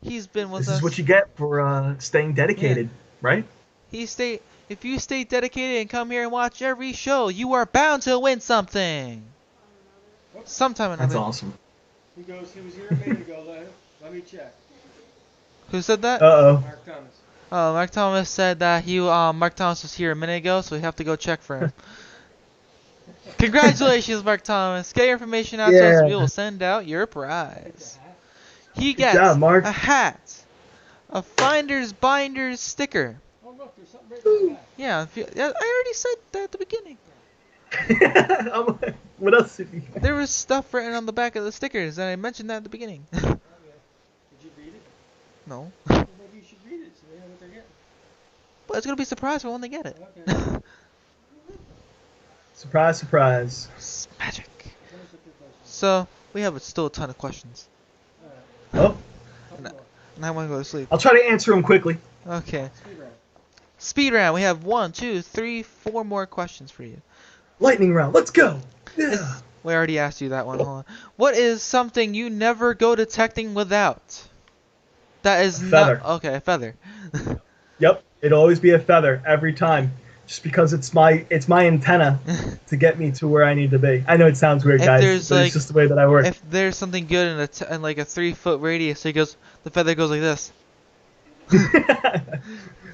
Speaker 1: He's been with us.
Speaker 2: This is what you get for staying dedicated, right?
Speaker 1: If you stay dedicated and come here and watch every show, you are bound to win something. Sometime or
Speaker 2: That's
Speaker 1: another.
Speaker 2: awesome.
Speaker 3: He was here a minute ago. Let me check.
Speaker 1: Who said that?
Speaker 2: Uh-oh.
Speaker 3: Mark Thomas.
Speaker 1: Oh, Mark Thomas said that Mark Thomas was here a minute ago, so we have to go check for him. Congratulations, Mark Thomas. Get your information out to us.
Speaker 2: Yeah.
Speaker 1: We will send out your prize.
Speaker 3: Hat.
Speaker 1: He
Speaker 2: Good
Speaker 1: gets
Speaker 2: job, Mark.
Speaker 1: a hat, a Finders Binders sticker.
Speaker 3: Oh look, there's something written in the hat.
Speaker 1: Yeah, I already said that at the beginning.
Speaker 2: What else did you get?
Speaker 1: There was stuff written on the back of the stickers, and I mentioned that at the beginning.
Speaker 3: Okay. Did you read it?
Speaker 1: No.
Speaker 3: Well, maybe you should read it so they know what they're getting.
Speaker 1: But it's gonna be a surprise for when they get it.
Speaker 3: Okay.
Speaker 2: Surprise, surprise.
Speaker 1: It's magic.
Speaker 3: Finish up your questions.
Speaker 1: So we have still a ton of questions,
Speaker 3: Alright.
Speaker 2: Oh,
Speaker 3: Couple
Speaker 1: No.
Speaker 3: more.
Speaker 1: and I want to go to sleep.
Speaker 2: I'll try to answer them quickly.
Speaker 1: Okay.
Speaker 3: Speed round.
Speaker 1: Speed round. We have 1, 2, 3, 4 more questions for you.
Speaker 2: Lightning round. Let's go. Yeah.
Speaker 1: We already asked you that one. Hold on. What is something you never go detecting without? That is
Speaker 2: A feather.
Speaker 1: not okay. A feather.
Speaker 2: Yep. It'll always be a feather every time, just because it's my antenna to get me to where I need to be. I know it sounds weird,
Speaker 1: If
Speaker 2: guys,
Speaker 1: there's,
Speaker 2: but
Speaker 1: like-
Speaker 2: it's just the way that I work.
Speaker 1: If there's something good in like a 3-foot radius, the feather goes like this.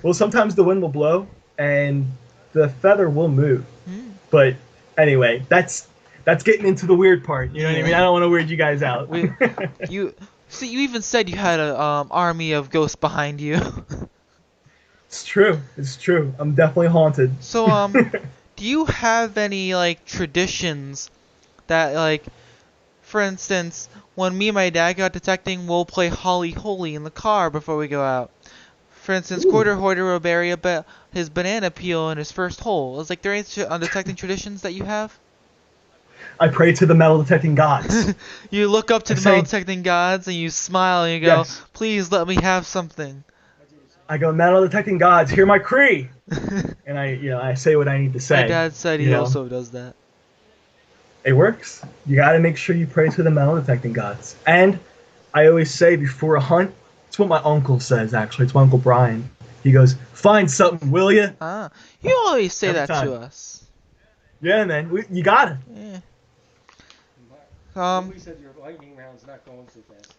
Speaker 2: Well, sometimes the wind will blow and the feather will move.
Speaker 1: Hmm.
Speaker 2: But anyway, that's getting into the weird part. You know what I mean? I don't want to weird you guys out.
Speaker 1: You you even said you had a army of ghosts behind you.
Speaker 2: It's true. It's true. I'm definitely haunted.
Speaker 1: So do you have any like traditions that like, for instance, when me and my dad go out detecting, we'll play Holly Holy in the car before we go out. For instance,
Speaker 2: Ooh.
Speaker 1: Quarter Hoarder will bury his banana peel in his first hole. Is like there any detecting traditions that you have?
Speaker 2: I pray to the metal detecting gods.
Speaker 1: You look up to
Speaker 2: I
Speaker 1: the metal
Speaker 2: say-
Speaker 1: detecting gods and you smile and you go,
Speaker 2: Yes.
Speaker 1: "Please let me have something."
Speaker 2: I go, metal detecting gods, hear my cree, and I say what I need to say.
Speaker 1: My dad said he
Speaker 2: you know.
Speaker 1: also does that.
Speaker 2: It works. You got to make sure you pray to the metal detecting gods. And I always say before a hunt, it's what my uncle says. Actually, it's my uncle Brian. He goes, "Find something, will ya?"
Speaker 1: Ah, you always say
Speaker 2: Every
Speaker 1: that
Speaker 2: time.
Speaker 1: to us.
Speaker 2: Yeah, man, you got it.
Speaker 1: Yeah.
Speaker 3: We said your lightning round's not going so fast.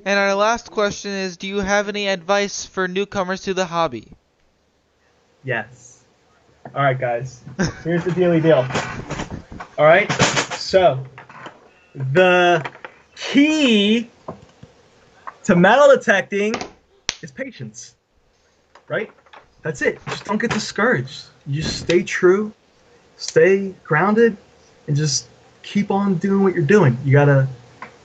Speaker 1: And our last question is, do you have any advice for newcomers to the hobby?
Speaker 2: Yes. All right, guys. Here's the dealy deal. All right. So, the key to metal detecting is patience. Right? That's it. Just don't get discouraged. You just stay true, stay grounded, and just keep on doing what you're doing. You gotta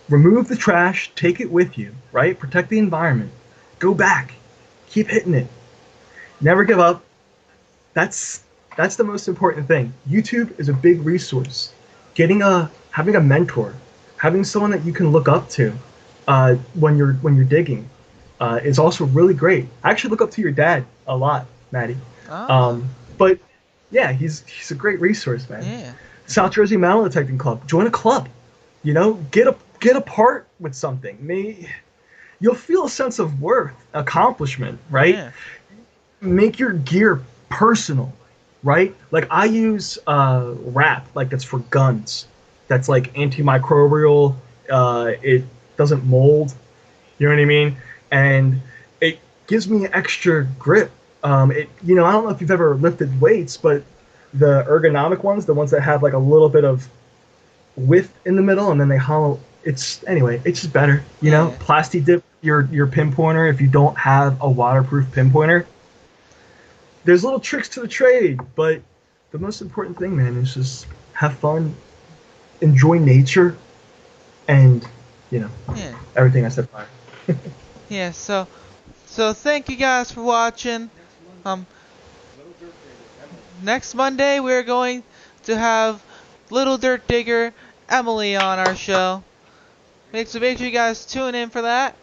Speaker 2: remove the trash, take it with you, right? Protect the environment. Go back. Keep hitting it. Never give up. That's the most important thing. YouTube is a big resource. Getting a having a mentor, having someone that you can look up to when you're digging is also really great. I actually look up to your dad a lot, Matty.
Speaker 1: Oh.
Speaker 2: But yeah, he's a great resource, man.
Speaker 1: Yeah.
Speaker 2: South Jersey Metal Detecting Club. Join a club. You know, get a part with something. You'll feel a sense of worth, accomplishment, right?
Speaker 1: Yeah.
Speaker 2: Make your gear personal, right? Like I use wrap, like that's for guns. That's like antimicrobial. It doesn't mold. You know what I mean? And it gives me extra grip. I don't know if you've ever lifted weights, but the ergonomic ones, the ones that have like a little bit of width in the middle, and then they hollow. It's just better. You know, plasti dip your pinpointer if you don't have a waterproof pinpointer. There's little tricks to the trade, but the most important thing, man, is just have fun, enjoy nature, and everything I said prior.
Speaker 1: Yeah. So thank you guys for watching. Next Monday we're going to have Little Dirt Digger Emily on our show. Make sure you guys tune in for that.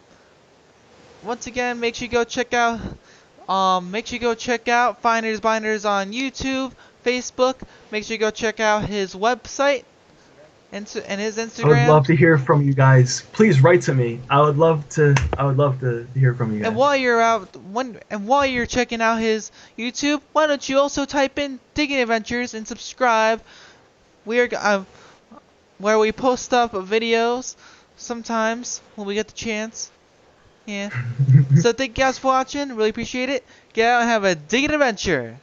Speaker 1: Once again, make sure you go check out Finders Binders on YouTube, Facebook. Make sure you go check out his website and his Instagram.
Speaker 2: I would love to hear from you guys. Please write to me. I would love to hear from you guys.
Speaker 1: And while you're checking out his YouTube, why don't you also type in Digging Adventures and subscribe? We're where we post up videos sometimes when we get the chance. Yeah. So thank you guys for watching. Really appreciate it. Get out and have a digging adventure.